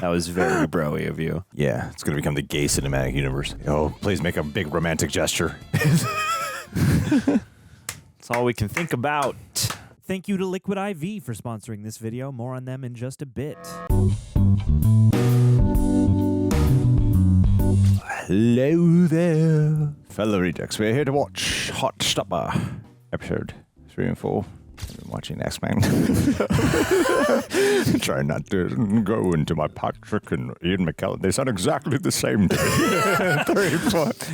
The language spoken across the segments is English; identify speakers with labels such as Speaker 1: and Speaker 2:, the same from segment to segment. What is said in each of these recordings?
Speaker 1: That was very bro-y of you.
Speaker 2: Yeah, it's going to become the gay cinematic universe. Oh, please make a big romantic gesture.
Speaker 1: That's all we can think about. Thank you to Liquid IV for sponsoring this video. More on them in just a bit.
Speaker 2: Hello there, fellow rejects. We're here to watch Heartstopper, episode 3 and 4. I've been watching X-Men. Try not to go into my Patrick and Ian McKellen. They sound exactly the same to me.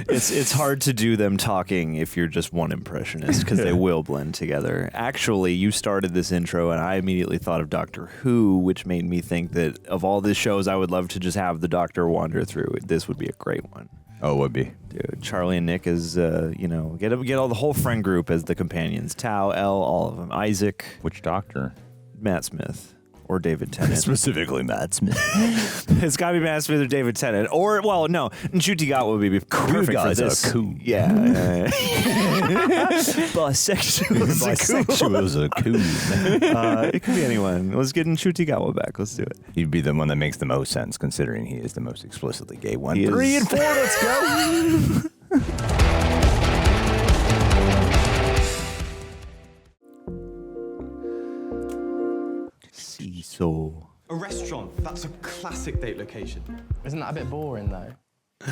Speaker 1: It's hard to do them talking if you're just one impressionist because they will blend together. Actually, you started this intro and I immediately thought of Doctor Who, which made me think that of all the shows I would love to just have the Doctor wander through, this would be a great one.
Speaker 2: Oh, would be.
Speaker 1: Dude, Charlie and Nick is, get all the whole friend group as the companions. Tao, Elle, all of them. Isaac.
Speaker 2: Which Doctor?
Speaker 1: Matt Smith. Or David Tennant.
Speaker 2: Specifically Matt Smith.
Speaker 1: It's got to be Matt Smith or David Tennant. Or, well, no. Nchuti Gat would be perfect for this.
Speaker 2: Cool.
Speaker 1: Yeah.
Speaker 2: Bisexual is a cool.
Speaker 1: It could be anyone. Let's get Nchuti Gat back. Let's do it.
Speaker 2: He'd be the one that makes the most sense, considering he is the most explicitly gay one.
Speaker 1: He
Speaker 2: 3
Speaker 1: is.
Speaker 2: and 4, let's go!
Speaker 1: Seesaw.
Speaker 3: A restaurant, that's a classic date location.
Speaker 4: Isn't that a bit boring, though?
Speaker 3: A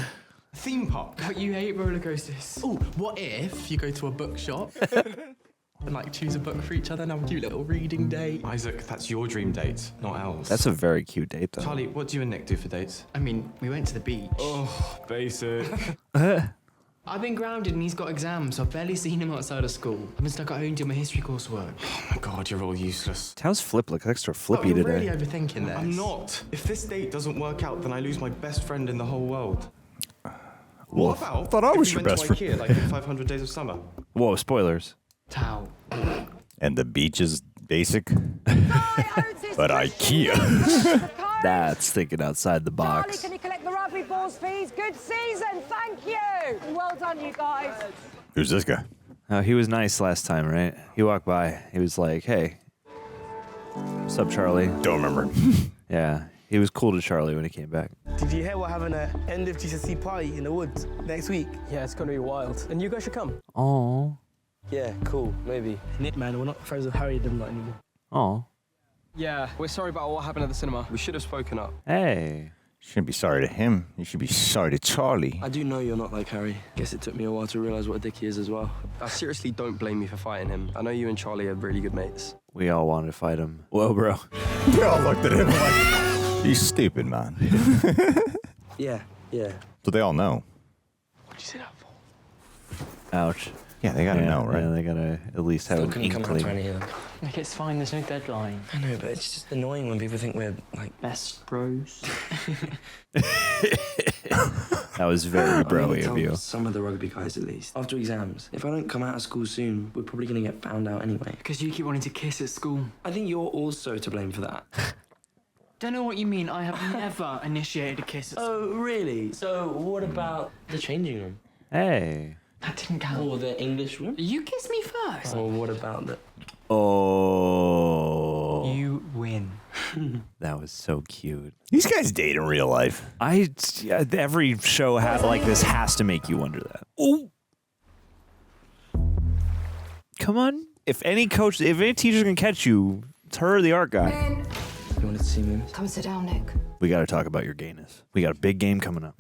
Speaker 3: theme park.
Speaker 4: But you hate roller coasters. Oh, what if you go to a bookshop and, like, choose a book for each other and have a cute little reading date?
Speaker 3: Isaac, that's your dream date, not ours.
Speaker 1: That's a very cute date, though.
Speaker 3: Charlie, what do you and Nick do for dates?
Speaker 4: I mean, we went to the beach.
Speaker 3: Oh, basic.
Speaker 4: I've been grounded and he's got exams, so I've barely seen him outside of school. I've been stuck at home doing my history coursework.
Speaker 3: Oh my god, you're all useless.
Speaker 1: Tao's flip looks extra flippy
Speaker 4: you're
Speaker 1: today.
Speaker 4: really overthinking this.
Speaker 3: I'm not. If this date doesn't work out, then I lose my best friend in the whole world.
Speaker 2: Well,
Speaker 3: What about
Speaker 2: I thought I was
Speaker 3: if
Speaker 2: your
Speaker 3: we went
Speaker 2: best
Speaker 3: to
Speaker 2: friend.
Speaker 3: IKEA, like in 500 Days of Summer?
Speaker 1: Whoa, spoilers.
Speaker 4: Tao.
Speaker 2: And the beach is basic. But IKEA.
Speaker 1: That's thinking outside the
Speaker 5: Charlie,
Speaker 1: box.
Speaker 5: can you collect the rugby balls, please? Good season, thank you. Well done, you guys.
Speaker 2: Who's this guy?
Speaker 1: He was nice last time, right? He walked by. He was like, hey. What's up, Charlie?
Speaker 2: Don't remember.
Speaker 1: Yeah. He was cool to Charlie when he came back.
Speaker 6: Did you hear we're having an end of GCSE party in the woods next week?
Speaker 7: Yeah, it's gonna be wild. And you guys should come.
Speaker 1: Oh.
Speaker 6: Yeah, cool, maybe. Nick, man, we're not friends with Harry them lot anymore.
Speaker 1: Oh.
Speaker 7: Yeah, we're sorry about what happened at the cinema. We should have spoken up.
Speaker 1: Hey.
Speaker 2: You shouldn't be sorry to him. You should be sorry to Charlie.
Speaker 6: I do know you're not like Harry. Guess it took me a while to realise what a dick he is as well.
Speaker 7: I seriously don't blame you for fighting him. I know you and Charlie are really good mates.
Speaker 1: We all wanted to fight him. Whoa, bro.
Speaker 2: They all looked at him like, he's stupid, man.
Speaker 6: Yeah.
Speaker 2: So they all know.
Speaker 6: What'd you say that for?
Speaker 1: Ouch.
Speaker 2: Yeah, they gotta know, right?
Speaker 1: Yeah, they gotta at least have an inkling.
Speaker 6: any of them.
Speaker 8: Like, it's fine, there's no deadline.
Speaker 6: I know, but it's just annoying when people think we're, like...
Speaker 8: Best bros.
Speaker 1: That was very bro-y of you.
Speaker 6: Some of the rugby guys, at least. After exams. If I don't come out of school soon, we're probably gonna get found out anyway.
Speaker 4: Because you keep wanting to kiss at school.
Speaker 6: I think you're also to blame for that.
Speaker 4: Don't know what you mean. I have never initiated a kiss at school.
Speaker 6: Oh, really? So what about the changing room?
Speaker 1: Hey.
Speaker 4: That didn't count.
Speaker 6: Or the English room?
Speaker 4: You kissed me first.
Speaker 6: Or what about the...
Speaker 1: Oh.
Speaker 4: You win.
Speaker 1: That was so cute.
Speaker 2: These guys date in real life.
Speaker 1: Every show like this has to make you wonder that. Oh. Come on. If any teacher can catch you, it's her or the art guy.
Speaker 6: You wanted to see me?
Speaker 5: Come sit down, Nick.
Speaker 1: We got to talk about your gayness. We got a big game coming up.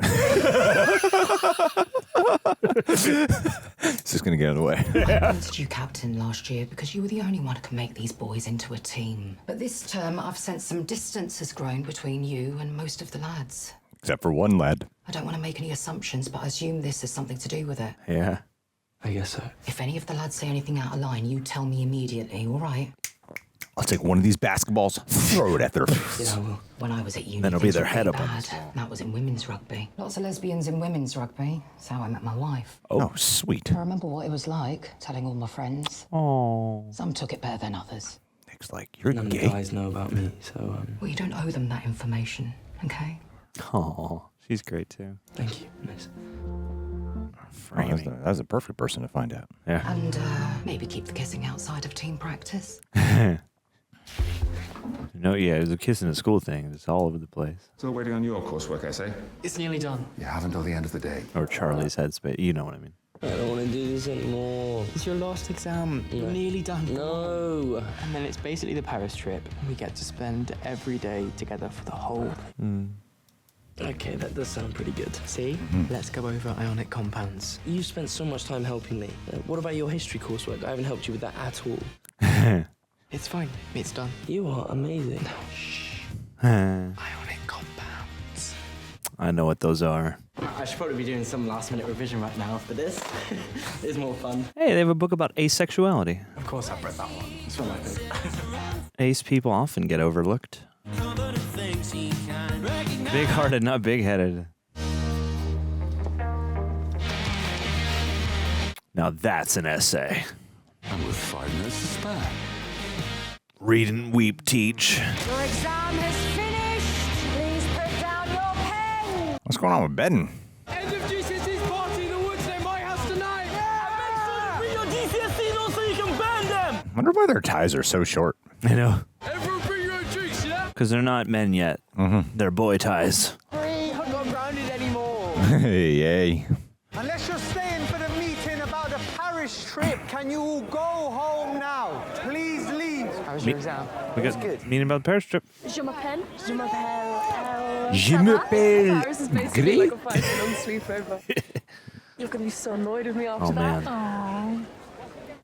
Speaker 2: It's just gonna get out of the way.
Speaker 5: I appointed you captain last year because you were the only one who can make these boys into a team. But this term, I've sensed some distance has grown between you and most of the lads.
Speaker 2: Except for one lad.
Speaker 5: I don't want to make any assumptions, but I assume this has something to do with it.
Speaker 1: Yeah.
Speaker 6: I guess so.
Speaker 5: If any of the lads say anything out of line, you tell me immediately, all right?
Speaker 2: I'll take one of these basketballs, throw it at their face.
Speaker 6: Yeah, I will.
Speaker 5: When I was at uni,
Speaker 1: Then it'll be
Speaker 5: things
Speaker 1: their
Speaker 5: were
Speaker 1: head
Speaker 5: pretty
Speaker 1: up on
Speaker 5: bad.
Speaker 1: the wall.
Speaker 5: That was in women's rugby. Lots of lesbians in women's rugby. That's how I met my wife.
Speaker 2: Oh, sweet.
Speaker 5: I remember what it was like, telling all my friends.
Speaker 1: Oh.
Speaker 5: Some took it better than others.
Speaker 2: Nick's like, you're
Speaker 6: None of the
Speaker 2: gay.
Speaker 6: guys know about me, so,
Speaker 5: Well, you don't owe them that information, okay?
Speaker 1: Oh, she's great too.
Speaker 6: thank you, miss.
Speaker 2: That was a perfect person to find out.
Speaker 1: Yeah.
Speaker 5: And maybe keep the kissing outside of team practice.
Speaker 1: No, yeah, it was a kiss in a school thing. It's all over the place.
Speaker 9: Still waiting on your coursework essay?
Speaker 4: It's nearly done.
Speaker 9: You have until the end of the day.
Speaker 1: Or Charlie's headspace. You know what I mean.
Speaker 6: I don't want to do this anymore.
Speaker 4: It's your last exam. You're nearly done.
Speaker 6: No.
Speaker 8: And then it's basically the Paris trip. We get to spend every day together for the whole.
Speaker 6: Okay, that does sound pretty good.
Speaker 4: See? Let's go over ionic compounds.
Speaker 6: You spent so much time helping me. What about your history coursework? I haven't helped you with that at all.
Speaker 4: It's fine. It's done.
Speaker 6: You are amazing.
Speaker 4: Ionic compounds.
Speaker 1: I know what those are.
Speaker 8: I should probably be doing some last-minute revision right now for this. It's more fun.
Speaker 1: Hey, they have a book about asexuality.
Speaker 8: Of course I've read that one. It's one of my favorite.
Speaker 1: Ace people often get overlooked. Big-hearted, not big-headed. Now that's an essay.
Speaker 9: And with 5 minutes to spare.
Speaker 1: Read and weep, teach.
Speaker 5: Your exam has finished. Please put down your pen.
Speaker 2: What's going on with Bedden?
Speaker 10: End of GCSE's party in the woods near my house tonight. Yeah! Bring your GCSEs on so you can burn them.
Speaker 2: I wonder why their ties are so short.
Speaker 1: I know.
Speaker 10: Everyone bring your own drinks, yeah?
Speaker 1: Because they're not men yet. They're boy ties.
Speaker 10: I'm not grounded anymore.
Speaker 2: Yay.
Speaker 10: Unless you're staying for the meeting about the Paris trip, can you all go home now? Please leave.
Speaker 8: How was your exam?
Speaker 1: We got meeting about the Paris trip.
Speaker 11: Je m'appelle. Je m'appelle.
Speaker 2: Je m'appelle.
Speaker 11: Paris is basically like a 5-minute sleepover. You're gonna be so annoyed with me after that.
Speaker 5: Aww.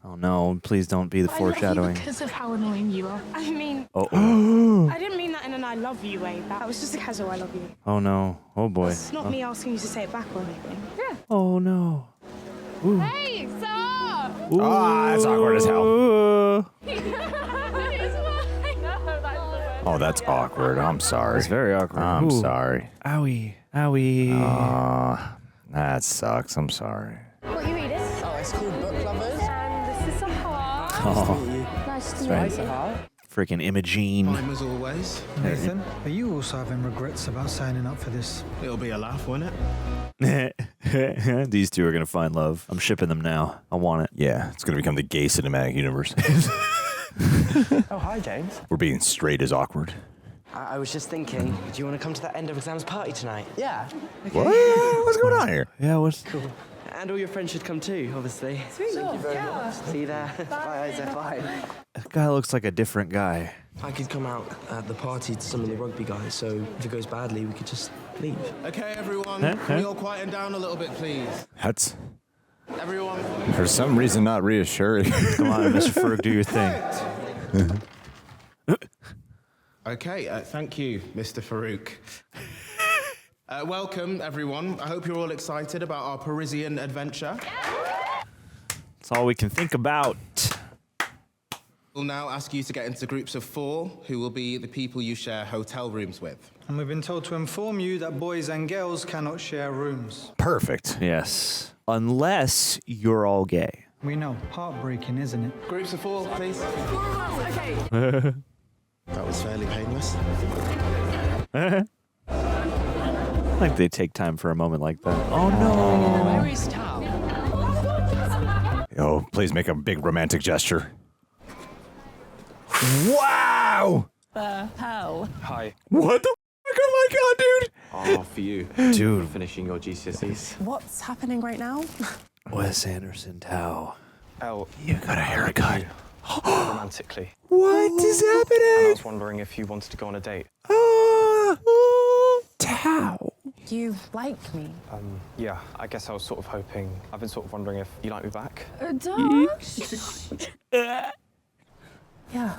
Speaker 1: Oh no, please don't be the foreshadowing.
Speaker 11: Because of how annoying you are.
Speaker 12: I mean,
Speaker 1: Oh.
Speaker 12: I didn't mean that in an I love you way. That was just a casual I love you.
Speaker 1: Oh no. Oh boy.
Speaker 12: It's not me asking you to say it back or anything.
Speaker 11: Yeah.
Speaker 1: Oh no. Ooh.
Speaker 11: Hey, stop!
Speaker 2: Ah, that's awkward as hell. Oh, that's awkward. I'm sorry.
Speaker 1: It's very awkward.
Speaker 2: I'm
Speaker 1: Ooh.
Speaker 2: sorry.
Speaker 1: Owie. Owie.
Speaker 2: That sucks. I'm sorry.
Speaker 11: What you reading?
Speaker 4: Oh, it's called Book Lovers.
Speaker 11: And this is a heart.
Speaker 1: Oh.
Speaker 11: Nice to
Speaker 1: Right.
Speaker 11: meet you.
Speaker 1: Freaking Imogene.
Speaker 3: Time as always.
Speaker 10: Nathan, are you also having regrets about signing up for this?
Speaker 3: It'll be a laugh, won't it?
Speaker 1: These two are gonna find love. I'm shipping them now. I want it.
Speaker 2: Yeah, it's going to become the gay cinematic universe.
Speaker 8: Oh, hi, James.
Speaker 2: We're being straight as awkward.
Speaker 4: I was just thinking, do you want to come to that end of exams party tonight? Yeah.
Speaker 2: What? What's going on here?
Speaker 1: Yeah, what's
Speaker 4: Cool. And all your friends should come too, obviously. Sweet. Thank you very much. See you there. Bye, Isaac. Bye.
Speaker 1: That guy looks like a different guy.
Speaker 6: I could come out at the party to some of the rugby guys, so if it goes badly, we could just leave.
Speaker 3: Okay, everyone.
Speaker 1: Huh?
Speaker 3: Can we all quieten down a little bit, please?
Speaker 2: That's,
Speaker 3: Everyone.
Speaker 2: for some reason, not reassuring.
Speaker 1: Come on, Mr. Ferg, do your thing.
Speaker 3: Okay, thank you, Mr. Farouk. Welcome, everyone. I hope you're all excited about our Parisian adventure.
Speaker 1: That's all we can think about.
Speaker 3: We'll now ask you to get into groups of 4, who will be the people you share hotel rooms with.
Speaker 10: And we've been told to inform you that boys and girls cannot share rooms.
Speaker 2: Perfect.
Speaker 1: Yes. Unless you're all gay.
Speaker 10: We know. Heartbreaking, isn't it?
Speaker 3: Groups of 4, please.
Speaker 11: Okay.
Speaker 3: That was fairly painless.
Speaker 1: Like they take time for a moment like that. Oh no.
Speaker 4: Where is Tal?
Speaker 2: Oh, please make a big romantic gesture. Wow!
Speaker 11: Hell.
Speaker 7: Hi.
Speaker 2: What the fuck? Oh my god, dude!
Speaker 7: Oh, for you.
Speaker 1: Dude.
Speaker 7: Finishing your GCSEs.
Speaker 11: What's happening right now?
Speaker 1: Wes Anderson Tao.
Speaker 7: Oh,
Speaker 2: You got a haircut.
Speaker 7: romantically.
Speaker 2: What is
Speaker 7: And I
Speaker 2: happening?
Speaker 7: was wondering if you wanted to go on a date.
Speaker 2: Tao.
Speaker 11: You like me?
Speaker 7: Yeah, I guess I was sort of hoping. I've been sort of wondering if you like me back.
Speaker 11: Duh. Yeah.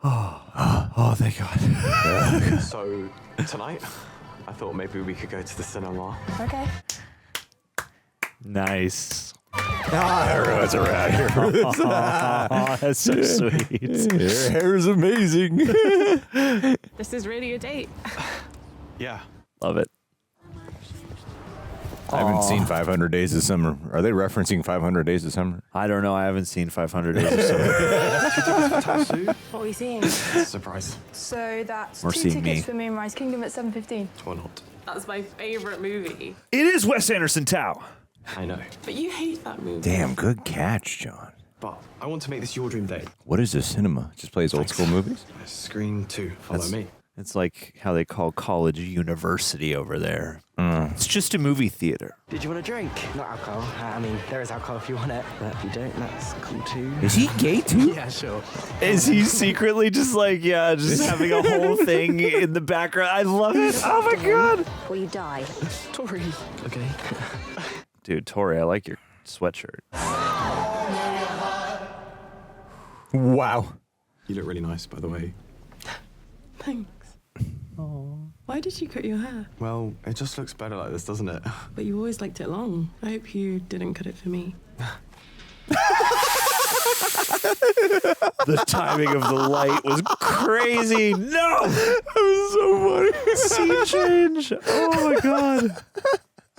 Speaker 1: Oh, thank God.
Speaker 7: So, tonight, I thought maybe we could go to the cinema.
Speaker 11: Okay.
Speaker 1: Nice.
Speaker 2: Everyone's around here.
Speaker 1: Oh, that's so sweet.
Speaker 2: Your hair is amazing.
Speaker 11: This is really a date.
Speaker 7: Yeah.
Speaker 1: Love it.
Speaker 2: I haven't seen 500 Days of Summer. Are they referencing 500 Days of Summer?
Speaker 1: I don't know. I haven't seen 500 Days of Summer.
Speaker 11: What are we seeing?
Speaker 7: Surprise.
Speaker 11: So that's
Speaker 1: Or
Speaker 11: 2
Speaker 1: seeing
Speaker 11: tickets
Speaker 1: me.
Speaker 11: for Moonrise Kingdom at 7:15.
Speaker 7: Or not.
Speaker 11: That's my favourite movie.
Speaker 1: It is Wes Anderson Tao.
Speaker 7: I know.
Speaker 11: But you hate that movie.
Speaker 2: Damn, good catch, John.
Speaker 7: but I want to make this your dream date.
Speaker 2: What is this cinema? Just plays old school movies?
Speaker 7: Screen 2. Follow me.
Speaker 1: It's like how they call college university over there. It's just a movie theater.
Speaker 6: Did you want a drink?
Speaker 8: Not alcohol. I mean, there is alcohol if you want it, but if you don't, that's cool too.
Speaker 2: Is he gay too?
Speaker 8: Yeah, sure.
Speaker 1: Is he secretly just like, just having a whole thing in the background? I love it. Oh my god.
Speaker 11: Or you die.
Speaker 8: Tori.
Speaker 6: Okay.
Speaker 1: Dude, Tori, I like your sweatshirt.
Speaker 2: Wow.
Speaker 7: You look really nice, by the way.
Speaker 4: Thanks. Why did you cut your hair?
Speaker 7: Well, it just looks better like this, doesn't it?
Speaker 4: But you always liked it long. I hope you didn't cut it for me.
Speaker 1: The timing of the light was crazy. No! That was so funny. Scene change. Oh my god.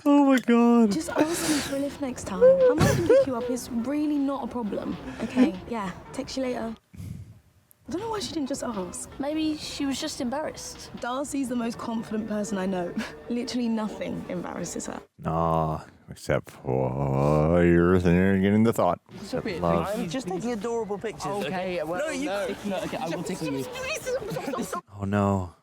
Speaker 1: Oh my god.
Speaker 11: Just ask me for a lift next time. I'm not going to pick you up. It's really not a problem. Okay, yeah. Text you later. I don't know why she didn't just ask.
Speaker 13: Maybe she was just embarrassed.
Speaker 11: Darcy's the most confident person I know. Literally nothing embarrasses her.
Speaker 1: Nah.
Speaker 2: Except for you're getting the thought.
Speaker 1: Love.
Speaker 6: I'm just taking adorable pictures.
Speaker 8: Okay, well,
Speaker 6: no, you.
Speaker 8: No, okay, I will tickle you.
Speaker 1: Oh no.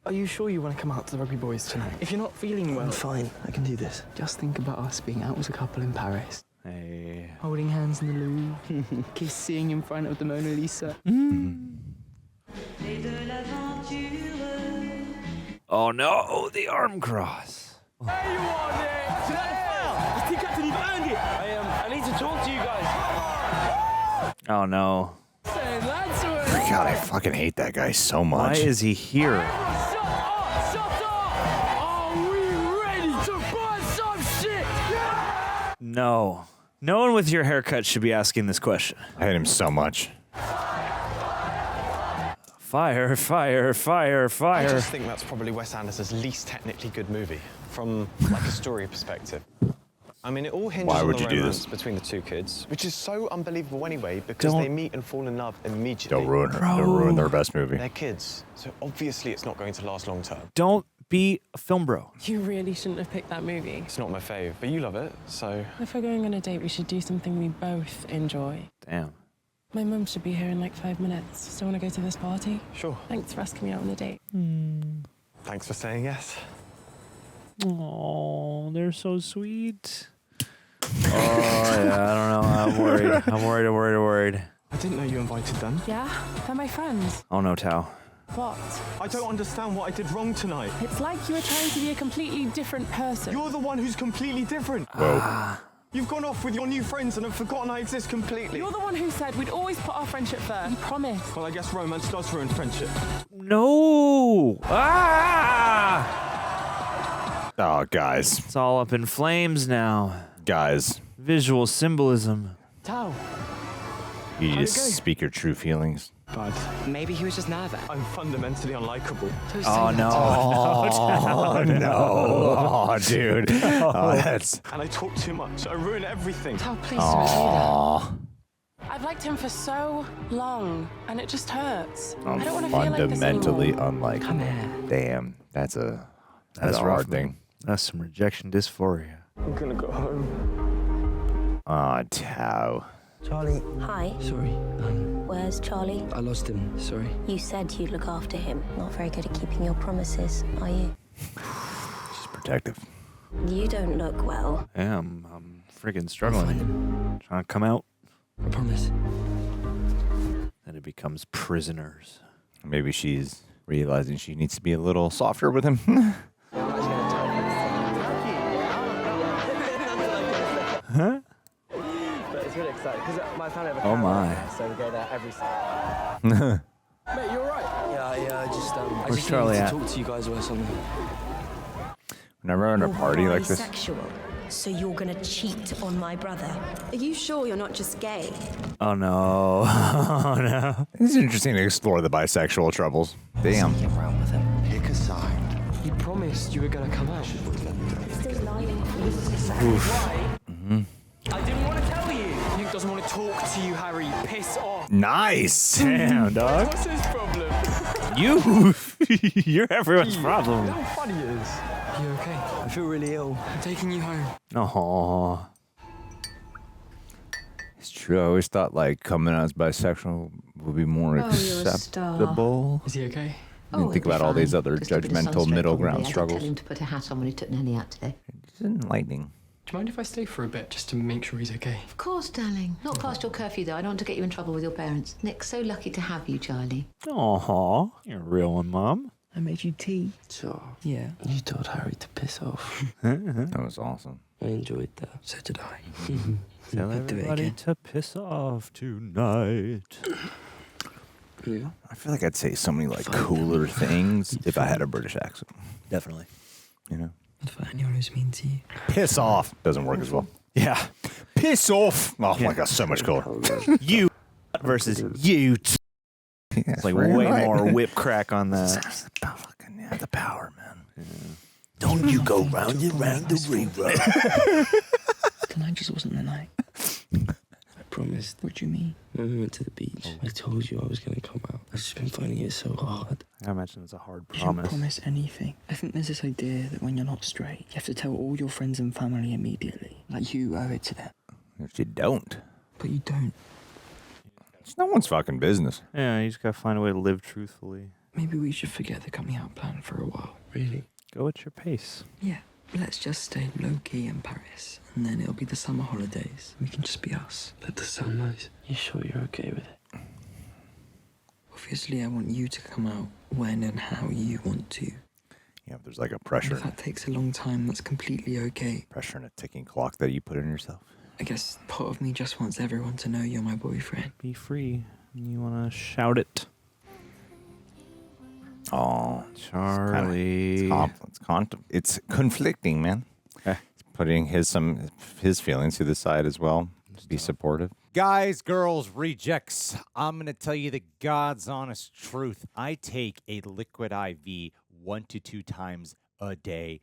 Speaker 8: Are you sure you want to come out to the rugby boys tonight? If you're not feeling well,
Speaker 6: I'm fine. I can do this.
Speaker 8: just think about us being out as a couple in Paris.
Speaker 1: Hey.
Speaker 8: Holding hands in the Louvre, kissing in front of the Mona Lisa.
Speaker 1: Oh no, the arm cross.
Speaker 6: There you are, Nick. I think Captain, you've earned it. I need to talk to you guys.
Speaker 1: Oh no.
Speaker 2: God, I fucking hate that guy so much.
Speaker 1: Why is he here?
Speaker 6: Shut up! Are we ready to burn some shit?
Speaker 1: No. No one with your haircut should be asking this question.
Speaker 2: I hate him so much.
Speaker 1: Fire, fire, fire,
Speaker 7: I
Speaker 1: fire.
Speaker 7: just think that's probably Wes Anderson's least technically good movie, from like a story perspective. I mean, it all hinges
Speaker 2: Why
Speaker 7: on
Speaker 2: would
Speaker 7: the
Speaker 2: you do
Speaker 7: romance
Speaker 2: this?
Speaker 7: between the two kids, which is so unbelievable anyway, because they meet and fall in love immediately.
Speaker 2: They'll ruin her. They'll ruin their best movie.
Speaker 7: They're kids, so obviously it's not going to last long term.
Speaker 1: Don't be a film bro.
Speaker 4: You really shouldn't have picked that movie.
Speaker 7: It's not my fave, but you love it, so...
Speaker 4: If we're going on a date, we should do something we both enjoy.
Speaker 1: Damn.
Speaker 4: My mum should be here in like 5 minutes. Still want to go to this party?
Speaker 7: Sure.
Speaker 4: Thanks for asking me out on a date.
Speaker 7: Thanks for saying yes.
Speaker 1: Oh, they're so sweet. Oh, yeah, I don't know. I'm worried. I'm worried.
Speaker 8: I didn't know you invited them.
Speaker 4: Yeah? They're my friends.
Speaker 1: Oh, no, Tao.
Speaker 4: What?
Speaker 10: I don't understand what I did wrong tonight.
Speaker 4: It's like you were trying to be a completely different person.
Speaker 10: You're the one who's completely different.
Speaker 2: Whoa.
Speaker 10: You've gone off with your new friends and have forgotten I exist completely.
Speaker 4: You're the one who said we'd always put our friendship first. You promised.
Speaker 10: Well, I guess romance does ruin friendship.
Speaker 1: No! Ah!
Speaker 2: Oh, guys.
Speaker 1: It's all up in flames now.
Speaker 2: Guys.
Speaker 1: Visual symbolism.
Speaker 8: Tao.
Speaker 2: You
Speaker 8: How'd
Speaker 2: just
Speaker 8: it go?
Speaker 2: speak your true feelings.
Speaker 10: Bad.
Speaker 8: Maybe he was just nervous.
Speaker 10: I'm fundamentally unlikable.
Speaker 1: Oh, no.
Speaker 2: Oh, no. Oh, dude. Oh, that's...
Speaker 10: And I talk too much. I ruin everything.
Speaker 4: Tao, please don't say that.
Speaker 2: Aw.
Speaker 4: I've liked him for so long, and it just hurts.
Speaker 2: I'm
Speaker 4: I don't want to feel like this
Speaker 2: fundamentally
Speaker 4: anymore.
Speaker 2: unlikable.
Speaker 8: Come here.
Speaker 2: Damn. That's a
Speaker 1: That's
Speaker 2: hard
Speaker 1: rough,
Speaker 2: thing.
Speaker 1: man. That's some rejection dysphoria.
Speaker 10: I'm gonna go home.
Speaker 2: Aw, Tao.
Speaker 6: Charlie.
Speaker 13: Hi.
Speaker 6: Sorry.
Speaker 13: Where's Charlie?
Speaker 6: I lost him. Sorry.
Speaker 13: You said you'd look after him. Not very good at keeping your promises, are you?
Speaker 2: She's protective.
Speaker 13: You don't look well.
Speaker 1: Yeah, I'm friggin' struggling. Trying to come out.
Speaker 6: I promise.
Speaker 1: Then it becomes prisoners.
Speaker 2: Maybe she's realizing she needs to be a little softer with him.
Speaker 1: Huh?
Speaker 8: But it's really exciting because my family have a
Speaker 1: Oh, my.
Speaker 8: camera, so we go there every Saturday.
Speaker 10: Mate, you're right.
Speaker 6: Yeah, I just
Speaker 1: Where's Charlie
Speaker 6: needed
Speaker 1: at?
Speaker 6: to talk to you guys or something.
Speaker 2: Whenever I'm at a party like this.
Speaker 13: Bisexual. So you're gonna cheat on my brother? Are you sure you're not just gay?
Speaker 1: Oh, no. Oh, no.
Speaker 2: It's interesting to explore the bisexual troubles. Damn.
Speaker 6: Get round with him.
Speaker 10: Pick a side.
Speaker 8: You promised you were going to come out.
Speaker 13: Still lying.
Speaker 8: I didn't want to tell you. Nick doesn't want to talk to you, Harry. Piss off.
Speaker 2: Nice.
Speaker 1: Damn, dog.
Speaker 8: What's his problem?
Speaker 1: You're everyone's problem.
Speaker 8: How funny it is.
Speaker 6: You okay? I feel really ill.
Speaker 8: I'm taking you home.
Speaker 1: Oh.
Speaker 2: It's true. I always thought like coming out as bisexual would be more
Speaker 5: Oh, you're a star.
Speaker 2: acceptable.
Speaker 4: Is he okay?
Speaker 2: I didn't think about all these other
Speaker 5: Just a bit of
Speaker 2: judgmental
Speaker 5: sunstroke
Speaker 2: middle
Speaker 5: probably.
Speaker 2: ground
Speaker 5: I did
Speaker 2: struggles.
Speaker 5: tell him to put a hat on when he took Nelly out today.
Speaker 2: It's enlightening.
Speaker 4: Do you mind if I stay for a bit just to make sure he's okay?
Speaker 5: Of course, darling. Not past your curfew, though. I don't want to get you in trouble with your parents. Nick's so lucky to have you, Charlie.
Speaker 1: Aw, you're a real one, Mom.
Speaker 8: I made you tea.
Speaker 14: So,
Speaker 8: Yeah.
Speaker 14: you told Harry to piss off.
Speaker 2: That was awesome.
Speaker 14: I enjoyed that.
Speaker 8: So did I.
Speaker 1: Tell
Speaker 8: We'll do it
Speaker 1: everybody
Speaker 8: again.
Speaker 1: to piss off tonight.
Speaker 14: Yeah.
Speaker 2: I feel like I'd say so many like cooler things if I had a British accent.
Speaker 1: Definitely.
Speaker 2: You know,
Speaker 8: And for anyone who's mean to you.
Speaker 2: piss off doesn't work as well.
Speaker 1: Yeah.
Speaker 2: Piss off. Oh my god, so much cooler.
Speaker 1: You versus you. It's like way more whip crack on that.
Speaker 2: Fucking the power, man.
Speaker 6: Don't you go round and round the rerun.
Speaker 8: Tonight just wasn't the night.
Speaker 14: I promised.
Speaker 8: What do you mean?
Speaker 14: When we went to the beach, I told you I was going to come out. I've just been finding it so hard.
Speaker 1: I imagine it's a hard
Speaker 8: You shouldn't
Speaker 1: promise.
Speaker 8: promise anything. I think there's this idea that when you're not straight, you have to tell all your friends and family immediately. Like you owe it to them.
Speaker 2: If you don't,
Speaker 8: But you don't.
Speaker 2: it's no one's fucking business.
Speaker 1: Yeah, you just gotta find a way to live truthfully.
Speaker 8: Maybe we should forget the coming out plan for a while.
Speaker 14: Really?
Speaker 1: Go at your pace.
Speaker 8: Yeah. Let's just stay low-key in Paris. And then it'll be the summer holidays. We can just be us.
Speaker 14: That does sound nice. You sure you're okay with it?
Speaker 8: Obviously, I want you to come out when and how you want to.
Speaker 2: Yeah, if there's like a
Speaker 8: And
Speaker 2: pressure,
Speaker 8: if that takes a long time, that's completely okay.
Speaker 2: pressure and a ticking clock that you put on yourself.
Speaker 8: I guess part of me just wants everyone to know you're my boyfriend.
Speaker 1: Be free. You wanna shout it.
Speaker 2: Oh,
Speaker 1: Charlie.
Speaker 2: It's conflicting, man. It's putting his feelings to the side as well. Be supportive. Guys, girls, rejects. I'm gonna tell you the God's honest truth. I take a liquid IV 1 to 2 times a day.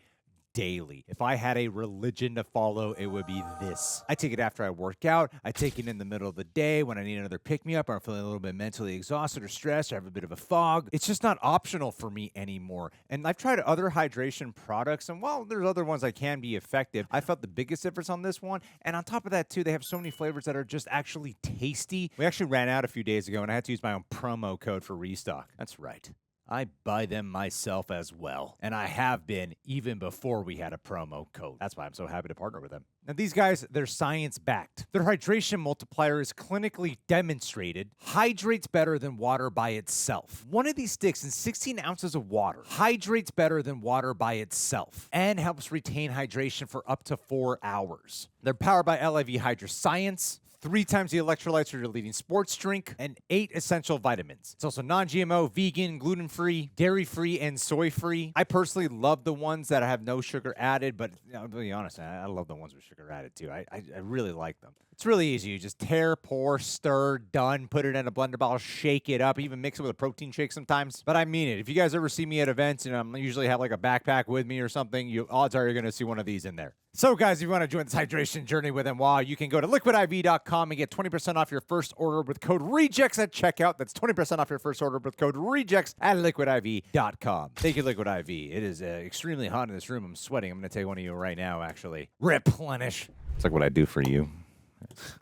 Speaker 2: Daily. If I had a religion to follow, it would be this. I take it after I work out. I take it in the middle of the day when I need another pick-me-up or I'm feeling a little bit mentally exhausted or stressed or have a bit of a fog. It's just not optional for me anymore. And I've tried other hydration products, and while there's other ones that can be effective, I felt the biggest difference on this one. And on top of that, too, they have so many flavors that are just actually tasty. We actually ran out a few days ago, and I had to use my own promo code for restock. That's right. I buy them myself as well. And I have been even before we had a promo code. That's why I'm so happy to partner with them. Now, these guys, they're science-backed. Their hydration multiplier is clinically demonstrated, hydrates better than water by itself. One of these sticks in 16 ounces of water hydrates better than water by itself and helps retain hydration for up to 4 hours. They're powered by LIV Hydra Science, 3 times the electrolytes of your leading sports drink, and 8 essential vitamins. It's also non-GMO, vegan, gluten-free, dairy-free, and soy-free. I personally love the ones that have no sugar added, but to be honest, I love the ones with sugar added too. I really like them. It's really easy. You just tear, pour, stir, done, put it in a blender bottle, shake it up, even mix it with a protein shake sometimes. But I mean it. If you guys ever see me at events, I usually have like a backpack with me or something, odds are you're going to see one of these in there. So guys, if you want to join this hydration journey with MWA, you can go to liquidiv.com and get 20% off your first order with code REJECTS at checkout. That's 20% off your first order with code REJECTS at liquidiv.com. Thank you, Liquid IV. It is extremely hot in this room. I'm sweating. I'm going to take one of you right now, actually. Replenish. It's like what I do for you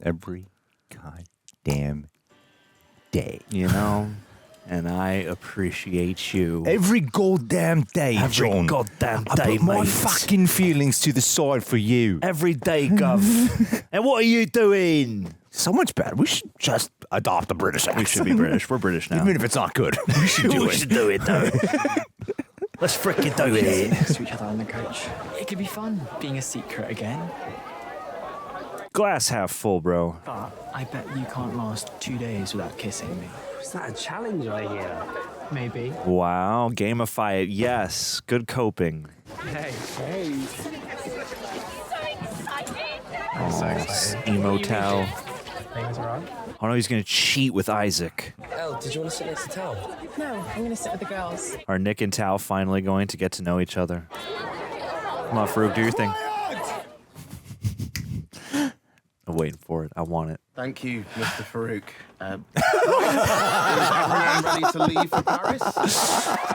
Speaker 2: every goddamn day.
Speaker 1: You know? And I appreciate you.
Speaker 2: Every goddamn day,
Speaker 1: Every
Speaker 2: John.
Speaker 1: goddamn
Speaker 2: I
Speaker 1: day,
Speaker 2: put my
Speaker 1: mate.
Speaker 2: fucking feelings to the side for you.
Speaker 1: Every day, Gov. And what are you doing?
Speaker 2: So much better. We should just adopt the British accent.
Speaker 1: We should be British. We're British now.
Speaker 2: Even if it's not good. We should do
Speaker 1: We
Speaker 2: it.
Speaker 1: should do it, though. Let's frickin' do it.
Speaker 8: Next to each other on the coach. It could be fun being a secret again.
Speaker 1: Glass half full, bro.
Speaker 8: But I bet you can't last 2 days without kissing me.
Speaker 14: Is that a challenge I hear?
Speaker 8: Maybe.
Speaker 1: Wow. Gamify it. Yes. Good coping.
Speaker 8: Hey.
Speaker 1: Oh, emo towel. Oh no, he's gonna cheat with Isaac.
Speaker 14: Elle, did you want to sit next to Tal?
Speaker 12: No, I'm going to sit with the girls.
Speaker 1: Are Nick and Tao finally going to get to know each other? Come on, Farouk, do your thing. I'm waiting for it. I want it.
Speaker 3: Thank you, Mr. Farouk. Is everyone ready to leave for Paris?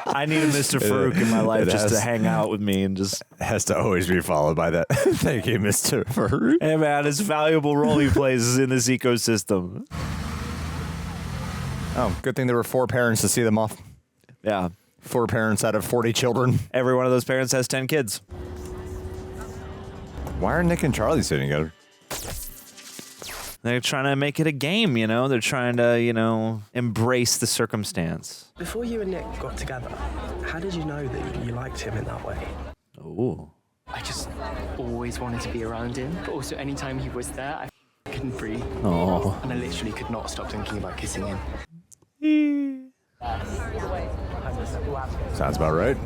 Speaker 1: I need a Mr. Farouk in my life just to hang out with me and just...
Speaker 2: Has to always be followed by that. Thank you, Mr. Farouk.
Speaker 1: Hey, man, this valuable role he plays is in this ecosystem.
Speaker 2: Oh, good thing there were 4 parents to see them off.
Speaker 1: Yeah.
Speaker 2: 4 parents out of 40 children.
Speaker 1: Every one of those parents has 10 kids.
Speaker 2: Why are Nick and Charlie sitting together?
Speaker 1: They're trying to make it a game, you know? They're trying to, you know, embrace the circumstance.
Speaker 14: Before you and Nick got together, how did you know that you liked him in that way?
Speaker 1: Ooh.
Speaker 8: I just always wanted to be around him, but also anytime he was there, I couldn't breathe.
Speaker 1: Oh.
Speaker 8: And I literally could not stop thinking about kissing him.
Speaker 2: Sounds about right.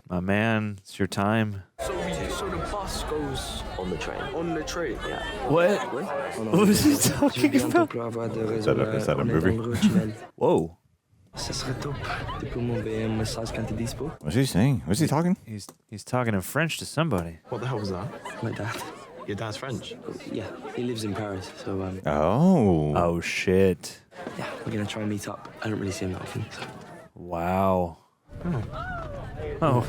Speaker 1: My man, it's your time.
Speaker 14: So the bus goes on the train? On the train, yeah.
Speaker 1: What? What was he talking about?
Speaker 2: Is that a movie?
Speaker 1: Whoa.
Speaker 2: What's he saying? What's he talking?
Speaker 1: He's talking in French to somebody.
Speaker 7: What the hell was that?
Speaker 14: My dad.
Speaker 7: Your dad's French?
Speaker 14: Yeah, he lives in Paris, so
Speaker 1: Oh, shit.
Speaker 14: yeah, we're gonna try and meet up. I don't really see him that often. So.
Speaker 1: Wow. Oh.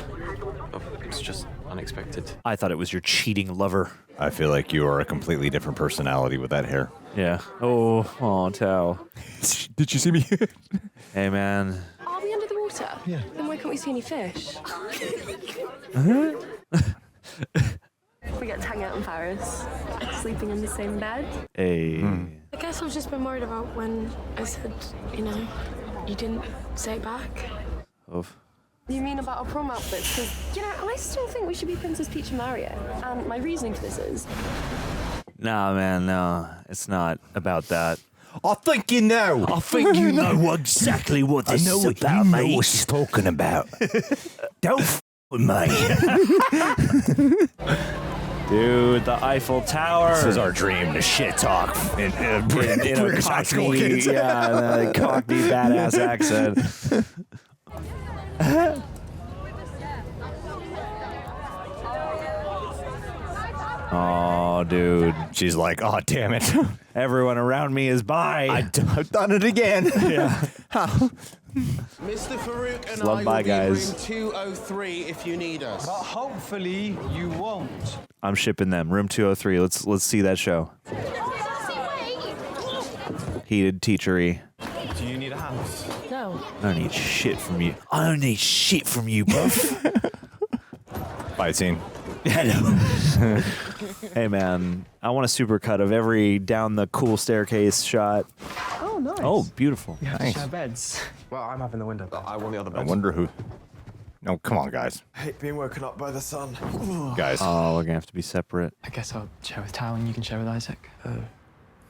Speaker 7: It's just unexpected.
Speaker 1: I thought it was your cheating lover.
Speaker 2: I feel like you are a completely different personality with that hair.
Speaker 1: Yeah. Oh, Tao.
Speaker 2: Did you see me?
Speaker 11: Are we under the water? Yeah. Then why can't we see any fish? We get to hang out in Paris, sleeping in the same bed.
Speaker 1: Hey.
Speaker 11: I guess I've just been worried about when I said, you know, you didn't say it back.
Speaker 1: Oof.
Speaker 11: You mean about our prom outfits? Because, you know, I still think we should be Princess Peach and Mario. And my reasoning for this is...
Speaker 1: Nah, man, no. It's not about that.
Speaker 2: I think you know.
Speaker 1: I think you know exactly what this is about, mate.
Speaker 2: I know what she's talking about. Don't f with me.
Speaker 1: Dude, the Eiffel Tower.
Speaker 2: This is our dream to shit talk in British high school kids.
Speaker 1: Yeah, the Cockney badass accent. Oh, dude.
Speaker 2: She's like, oh, damn it.
Speaker 1: Everyone around me is by.
Speaker 2: I've done it again.
Speaker 1: Yeah.
Speaker 3: Mr. Farouk and
Speaker 1: Love
Speaker 3: I
Speaker 1: by
Speaker 3: will be
Speaker 1: guys.
Speaker 3: room 203 if you need us.
Speaker 10: But hopefully you won't.
Speaker 1: I'm shipping them. Room 203. Let's see that show. Heated teachery.
Speaker 7: Do you need a hand?
Speaker 11: No.
Speaker 1: I don't need shit from you. I don't need shit from you, buff.
Speaker 2: Fight scene.
Speaker 1: Hey, man. I want a supercut of every down the cool staircase shot.
Speaker 4: Oh, nice.
Speaker 1: Oh, beautiful.
Speaker 4: You have
Speaker 2: Nice.
Speaker 4: to share beds.
Speaker 7: Well, I'm having the window. I want the other
Speaker 2: I
Speaker 7: bed.
Speaker 2: wonder who. No, come on, guys.
Speaker 7: I hate being woken up by the sun.
Speaker 2: Guys.
Speaker 1: Oh, we're going to have to be separate.
Speaker 8: I guess I'll share with Tao and you can share with Isaac.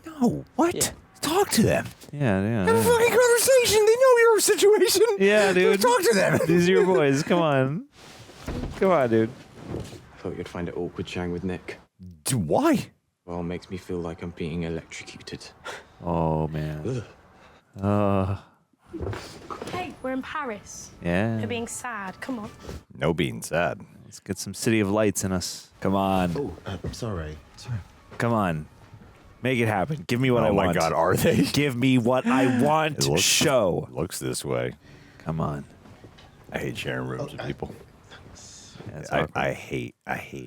Speaker 2: No, what?
Speaker 8: Yeah.
Speaker 2: Talk to them.
Speaker 1: Yeah.
Speaker 2: Have a fucking conversation. They know your situation.
Speaker 1: Yeah, dude.
Speaker 2: Just talk to them.
Speaker 1: These are your boys. Come on. Come on, dude.
Speaker 7: I thought you'd find it awkward sharing with Nick.
Speaker 2: Why?
Speaker 7: Well, it makes me feel like I'm being electrocuted.
Speaker 1: Oh, man.
Speaker 11: Hey, we're in Paris.
Speaker 1: Yeah.
Speaker 11: We're being sad. Come on.
Speaker 2: No being sad.
Speaker 1: Let's get some City of Lights in us. Come on.
Speaker 3: Oh, sorry.
Speaker 1: Come on. Make it happen. Give me what I
Speaker 2: Oh
Speaker 1: want.
Speaker 2: my God, are they?
Speaker 1: Give me what I want. Show.
Speaker 2: Looks this way.
Speaker 1: Come on.
Speaker 2: I hate sharing rooms with people.
Speaker 1: Yeah, it's
Speaker 2: I
Speaker 1: awkward.
Speaker 2: hate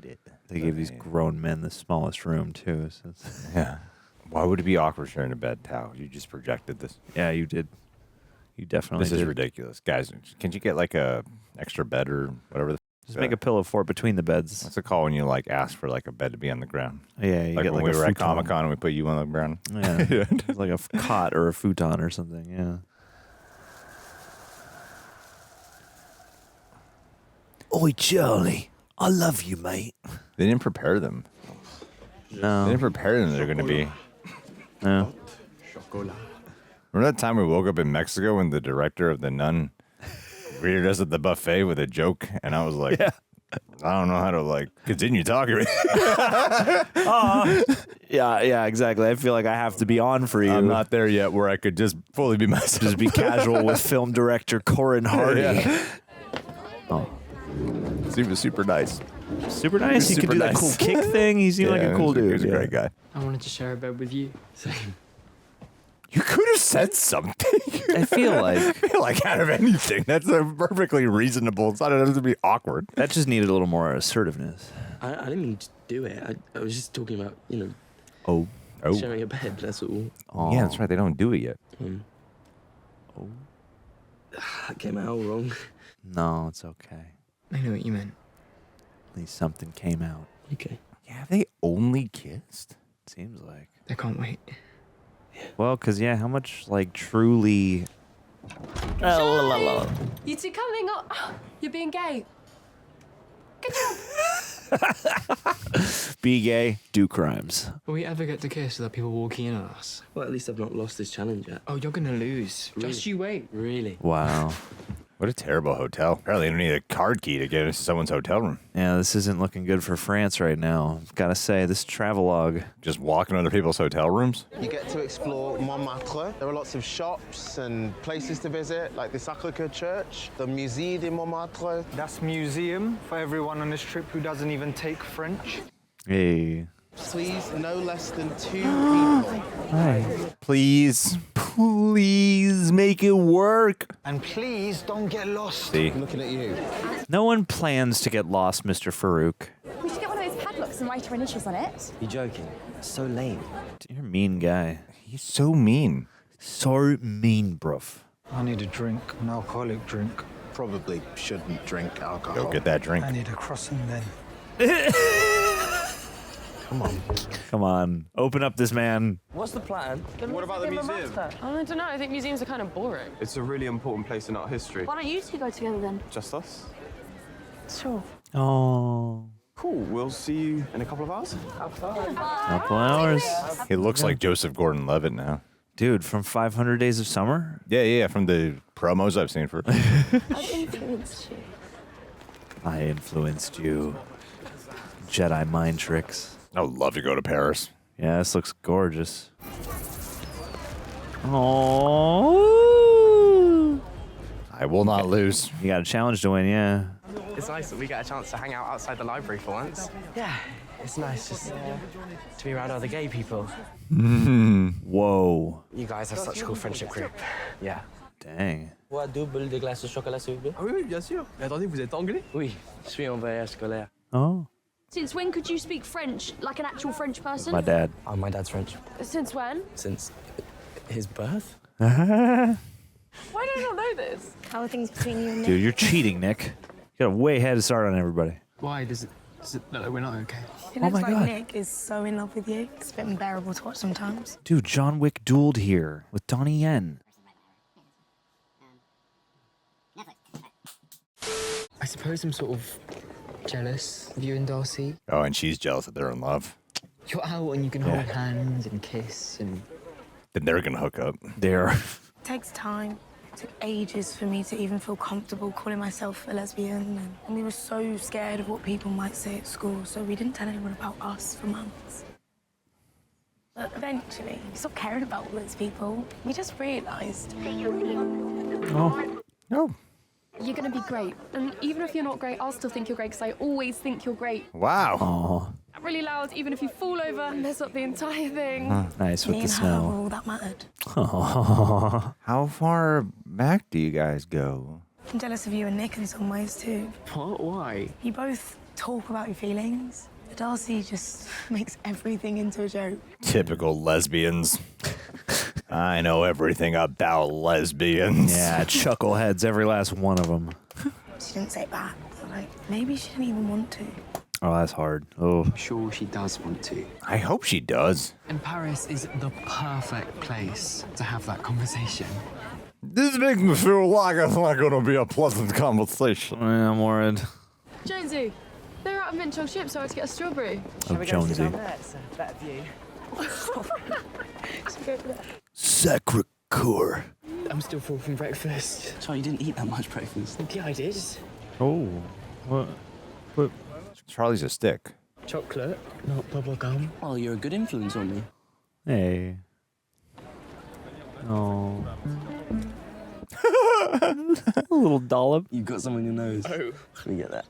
Speaker 2: it.
Speaker 1: They gave these grown men the smallest room, too. So
Speaker 2: Yeah. Why would it be awkward sharing a bed, Tao? You just projected this.
Speaker 1: yeah, you did. You definitely
Speaker 2: This
Speaker 1: did.
Speaker 2: is ridiculous. Guys, can you get like a extra bed or whatever?
Speaker 1: Just make a pillow fort between the beds.
Speaker 2: What's it called when you like ask for like a bed to be on the ground?
Speaker 1: Yeah, you
Speaker 2: Like
Speaker 1: get
Speaker 2: when
Speaker 1: like
Speaker 2: we
Speaker 1: a
Speaker 2: were at
Speaker 1: futon.
Speaker 2: Comic-Con and we put you on the ground.
Speaker 1: Yeah. It's like a cot or a futon or something, yeah. Oi, Charlie. I love you, mate.
Speaker 2: They didn't prepare them.
Speaker 1: No.
Speaker 2: They didn't prepare them they're going to be.
Speaker 1: No.
Speaker 2: Remember that time we woke up in Mexico when the director of The Nun greeted us at the buffet with a joke? And I was like, I don't know how to like continue talking.
Speaker 1: Yeah, exactly. I feel like I have to be on for you.
Speaker 2: I'm not there yet where I could just fully be myself.
Speaker 1: Just be casual with film director Corin Hardy.
Speaker 2: Yeah.
Speaker 1: Oh.
Speaker 2: He was super nice.
Speaker 1: Super nice. He could
Speaker 2: Super
Speaker 1: do that
Speaker 2: nice.
Speaker 1: cool kick thing. He seemed like a cool dude.
Speaker 2: He's a great guy.
Speaker 14: I wanted to share a bed with you. Same.
Speaker 2: You could have said something.
Speaker 1: I feel like
Speaker 2: out of anything, that's a perfectly reasonable. It's not it doesn't be awkward.
Speaker 1: That just needed a little more assertiveness.
Speaker 14: I didn't mean to do it. I was just talking about,
Speaker 1: Oh.
Speaker 14: sharing a bed, that's all.
Speaker 1: Oh.
Speaker 2: Yeah, that's right. They don't do it yet.
Speaker 1: Oh.
Speaker 14: That came out all wrong.
Speaker 1: No, it's okay.
Speaker 8: I know what you meant.
Speaker 1: At least something came out.
Speaker 14: Okay.
Speaker 2: Yeah, have they only kissed?
Speaker 1: Seems like.
Speaker 8: I can't wait.
Speaker 1: Well, because, how much, truly...
Speaker 15: You two coming? Oh, you're being gay. Good job.
Speaker 1: Be gay, do crimes.
Speaker 8: Will we ever get to kiss without people walking in on us?
Speaker 14: Well, at least I've not lost this challenge yet.
Speaker 8: Oh, you're gonna lose.
Speaker 14: Really?
Speaker 8: Just you wait.
Speaker 14: Really?
Speaker 1: Wow.
Speaker 2: What a terrible hotel. Apparently, you don't need a card key to get into someone's hotel room.
Speaker 1: Yeah, this isn't looking good for France right now. Gotta say, this travelogue.
Speaker 2: Just walking other people's hotel rooms?
Speaker 3: You get to explore Montmartre. There are lots of shops and places to visit, like the Sacré-Cœur Church, the Musée de Montmartre.
Speaker 10: That's museum for everyone on this trip who doesn't even take French.
Speaker 1: Hey.
Speaker 3: Please, no less than 2 people.
Speaker 1: Hi.
Speaker 2: Please make it work.
Speaker 10: And please don't get lost.
Speaker 2: See?
Speaker 3: I'm looking at you.
Speaker 1: No one plans to get lost, Mr. Farouk.
Speaker 15: We should get one of those padlocks and write our initials on it.
Speaker 14: You joking? So lame.
Speaker 1: You're a mean guy.
Speaker 2: He's so mean.
Speaker 1: So mean, bruv.
Speaker 10: I need a drink, an alcoholic drink.
Speaker 3: Probably shouldn't drink alcohol.
Speaker 2: Go get that drink.
Speaker 10: I need a croissant then.
Speaker 1: Come on. Open up this man.
Speaker 14: What's the plan?
Speaker 16: What about the museum?
Speaker 15: I don't know. I think museums are kind of boring.
Speaker 16: It's a really important place in art history.
Speaker 11: Why don't you two go together then?
Speaker 16: Just us?
Speaker 11: Sure.
Speaker 1: Oh.
Speaker 16: Cool. We'll see you in a couple of hours.
Speaker 1: Couple hours.
Speaker 2: He looks like Joseph Gordon-Levitt now.
Speaker 1: Dude, from 500 Days of Summer?
Speaker 2: Yeah, from the promos I've seen for.
Speaker 11: I've influenced you.
Speaker 1: I influenced you. Jedi mind tricks.
Speaker 2: I would love to go to Paris.
Speaker 1: Yeah, this looks gorgeous. Oh.
Speaker 2: I will not lose.
Speaker 1: You got a challenge to win, yeah.
Speaker 7: It's nice that we get a chance to hang out outside the library for once. Yeah, it's nice just to be around other gay people.
Speaker 1: Whoa.
Speaker 7: You guys have such a cool friendship group. Yeah.
Speaker 1: Dang.
Speaker 14: What, double de glace au chocolat, s'il vous plaît?
Speaker 7: Ah oui, bien sûr. Mais attendez, vous êtes anglais? Oui, je suis en voyage scolaire.
Speaker 1: Oh.
Speaker 11: Since when could you speak French like an actual French person?
Speaker 1: My dad.
Speaker 7: Oh, my dad's French.
Speaker 11: Since when?
Speaker 7: Since his birth?
Speaker 15: Why do I not know this?
Speaker 11: How are things between you and Nick?
Speaker 1: Dude, you're cheating, Nick. You got a way head start on everybody.
Speaker 8: Why? Does it look like we're not okay?
Speaker 11: It
Speaker 1: Oh
Speaker 11: looks
Speaker 1: my
Speaker 11: like
Speaker 1: God.
Speaker 11: Nick is so in love with you. It's a bit unbearable to watch sometimes.
Speaker 1: Dude, John Wick dueled here with Donnie Yen.
Speaker 8: I suppose I'm sort of jealous of you and Darcy.
Speaker 2: Oh, and she's jealous that they're in love.
Speaker 8: You're out and you can hold hands and kiss and...
Speaker 2: Then they're gonna hook up.
Speaker 1: There.
Speaker 11: It takes time. It took ages for me to even feel comfortable calling myself a lesbian. And we were so scared of what people might say at school, so we didn't tell anyone about us for months. But eventually, we stopped caring about all those people. We just realised.
Speaker 1: Oh.
Speaker 2: No.
Speaker 15: You're going to be great. And even if you're not great, I'll still think you're great because I always think you're great.
Speaker 2: Wow.
Speaker 1: Oh.
Speaker 15: I'm really loud, even if you fall over and mess up the entire thing.
Speaker 1: Nice with
Speaker 11: Me
Speaker 1: the
Speaker 11: and her were
Speaker 1: snow.
Speaker 11: all that mattered.
Speaker 1: Oh.
Speaker 2: How far back do you guys go?
Speaker 11: I'm jealous of you and Nick in some ways too.
Speaker 8: What? Why?
Speaker 11: You both talk about your feelings. But Darcy just makes everything into a joke.
Speaker 2: Typical lesbians. I know everything about lesbians.
Speaker 1: Yeah, chuckleheads, every last one of them.
Speaker 11: She didn't say it back. Like, maybe she didn't even want to.
Speaker 1: Oh, that's hard. Oh.
Speaker 8: I'm sure she does want to.
Speaker 2: I hope she does.
Speaker 8: And Paris is the perfect place to have that conversation.
Speaker 2: This makes me feel like it's not going to be a pleasant conversation.
Speaker 1: Yeah, I'm worried.
Speaker 15: Jonesy, they're out of mint chocolate chips, so I had to get a strawberry.
Speaker 1: Oh, Jonesy.
Speaker 7: It's a better view.
Speaker 1: Sacré-Cœur.
Speaker 8: I'm still full from breakfast.
Speaker 14: Sorry, you didn't eat that much breakfast.
Speaker 8: Yeah, I did.
Speaker 1: Oh. What?
Speaker 2: Charlie's a stick.
Speaker 8: Chocolate, not bubble gum.
Speaker 14: Well, you're a good influence on me.
Speaker 1: Hey. Oh. A little dollop.
Speaker 14: You've got some on your nose.
Speaker 8: Oh.
Speaker 14: Let me get that.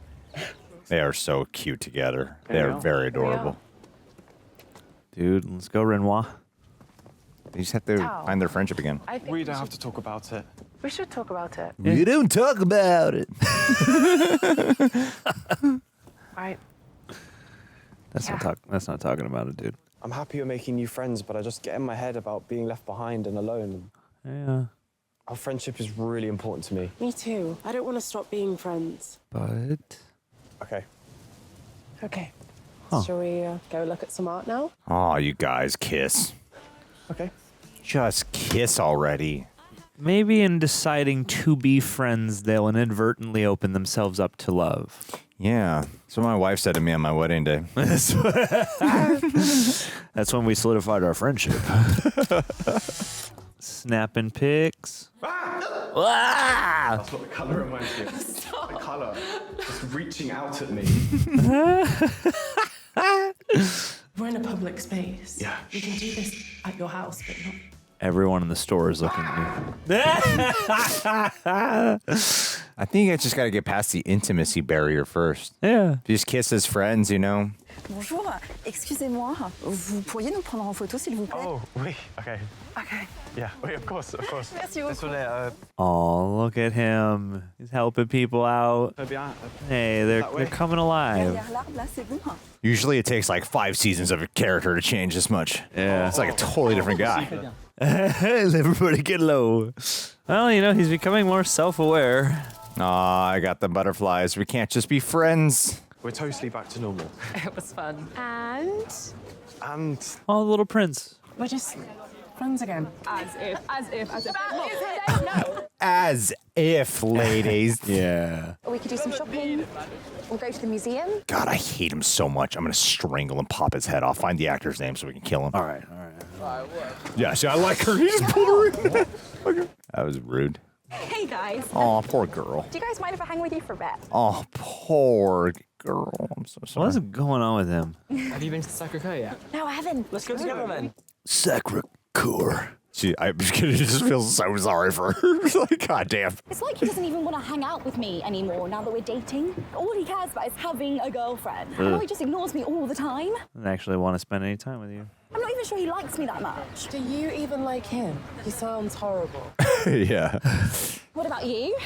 Speaker 2: They are so cute together. They are very adorable.
Speaker 1: Dude, let's go, Renoir.
Speaker 2: They just have to find their friendship again.
Speaker 7: We don't have to talk about it.
Speaker 11: We should talk about it.
Speaker 2: We don't talk about it.
Speaker 11: Right.
Speaker 1: That's not talking about it, dude.
Speaker 7: I'm happy you're making new friends, but I just get in my head about being left behind and alone.
Speaker 1: Yeah.
Speaker 7: Our friendship is really important to me.
Speaker 12: Me too. I don't want to stop being friends.
Speaker 1: But...
Speaker 7: Okay.
Speaker 12: Okay.
Speaker 1: Huh.
Speaker 12: Shall we go look at some art now?
Speaker 2: Oh, you guys kiss.
Speaker 7: Okay.
Speaker 2: Just kiss already.
Speaker 1: Maybe in deciding to be friends, they'll inadvertently open themselves up to love.
Speaker 2: Yeah. So my wife said to me on my wedding day.
Speaker 1: That's when we solidified our friendship. Snapping pics.
Speaker 7: That's what the colour reminds me of. The colour. Just reaching out at me.
Speaker 4: We're in a public space.
Speaker 7: Yeah.
Speaker 4: We can do this at your house, but not.
Speaker 1: Everyone in the store is looking at you.
Speaker 2: I think I just got to get past the intimacy barrier first.
Speaker 1: Yeah.
Speaker 2: Just kiss as friends, you know?
Speaker 17: Bonjour, excusez-moi. Vous pourriez nous prendre en photo, s'il vous plaît?
Speaker 7: Oh, oui. Okay.
Speaker 17: Okay.
Speaker 7: Yeah. Oui, of course, of course.
Speaker 17: Merci beaucoup.
Speaker 7: Désolé.
Speaker 1: Oh, look at him. He's helping people out. Hey, they're coming alive.
Speaker 17: Derrière l'arbre, là, c'est bon.
Speaker 2: Usually it takes like 5 seasons of a character to change this much.
Speaker 1: Yeah.
Speaker 2: It's like a totally different guy.
Speaker 1: Everybody get low. Well, you know, he's becoming more self-aware.
Speaker 2: Aw, I got the butterflies. We can't just be friends.
Speaker 7: We're totally back to normal.
Speaker 12: It was fun.
Speaker 7: And?
Speaker 1: Oh, the little prince.
Speaker 12: We're just friends again. As if.
Speaker 2: As if, ladies.
Speaker 1: Yeah.
Speaker 17: We could do some shopping. We'll go to the museum.
Speaker 2: God, I hate him so much. I'm going to strangle and pop his head off. Find the actor's name so we can kill him.
Speaker 1: All right.
Speaker 2: Yeah, see, I like her. He just pulled her in. That was rude.
Speaker 17: Hey, guys.
Speaker 2: Oh, poor girl.
Speaker 17: Do you guys mind if I hang with you for a bit?
Speaker 2: Oh, poor girl. I'm so sorry.
Speaker 1: What's going on with him?
Speaker 14: Have you been to Sacré-Cœur yet?
Speaker 17: No, I haven't.
Speaker 14: Let's go together then.
Speaker 2: Sacré-Cœur. See, I just feel so sorry for her. Like, God damn.
Speaker 17: It's like he doesn't even want to hang out with me anymore now that we're dating. All he cares about is having a girlfriend. And now he just ignores me all the time.
Speaker 1: I don't actually want to spend any time with you.
Speaker 17: I'm not even sure he likes me that much.
Speaker 12: Do you even like him? He sounds horrible.
Speaker 2: Yeah.
Speaker 17: What about you?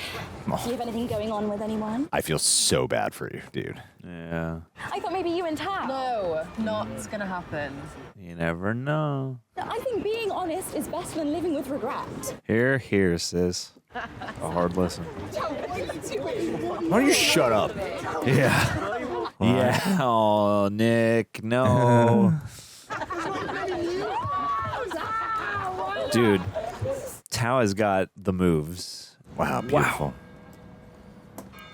Speaker 17: Do you have anything going on with anyone?
Speaker 2: I feel so bad for you, dude.
Speaker 1: Yeah.
Speaker 17: I thought maybe you and Tao.
Speaker 12: No, not gonna happen.
Speaker 1: You never know.
Speaker 17: I think being honest is better than living with regret.
Speaker 1: Here, sis. A hard lesson.
Speaker 2: Why don't you shut up?
Speaker 1: Yeah. Yeah. Oh, Nick, no. Dude, Tao has got the moves.
Speaker 2: Wow, beautiful.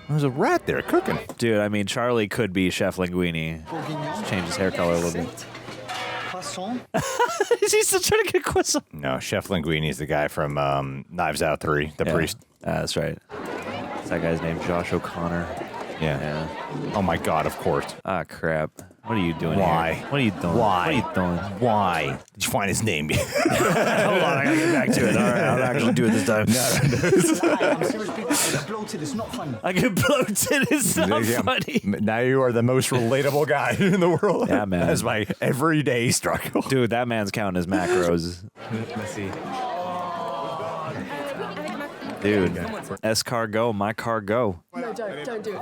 Speaker 2: There's a rat there cooking.
Speaker 1: Dude, I mean, Charlie could be Chef Linguini. Just change his hair color a little bit.
Speaker 8: Croissant?
Speaker 1: Is he still trying to get a croissant?
Speaker 2: No, Chef Linguini is the guy from Knives Out 3, the priest.
Speaker 1: That's right. That guy's named Josh O'Connor.
Speaker 2: Yeah. Oh my God, of course.
Speaker 1: Ah, crap. What are you doing
Speaker 2: Why?
Speaker 1: here? What are you doing?
Speaker 2: Why?
Speaker 1: What are you doing?
Speaker 2: Why? Did you find his name?
Speaker 1: Hold on, I gotta get back to it. All right, I'll actually do it this time.
Speaker 8: I'm serious, people. I get bloated. It's not funny.
Speaker 1: I get bloated. It's not funny.
Speaker 2: Now you are the most relatable guy in the world.
Speaker 1: Yeah, man.
Speaker 2: That's my everyday struggle.
Speaker 1: Dude, that man's counting his macros.
Speaker 7: Let's see.
Speaker 1: Dude, S car go, my car go.
Speaker 12: No, don't do it. Don't do it.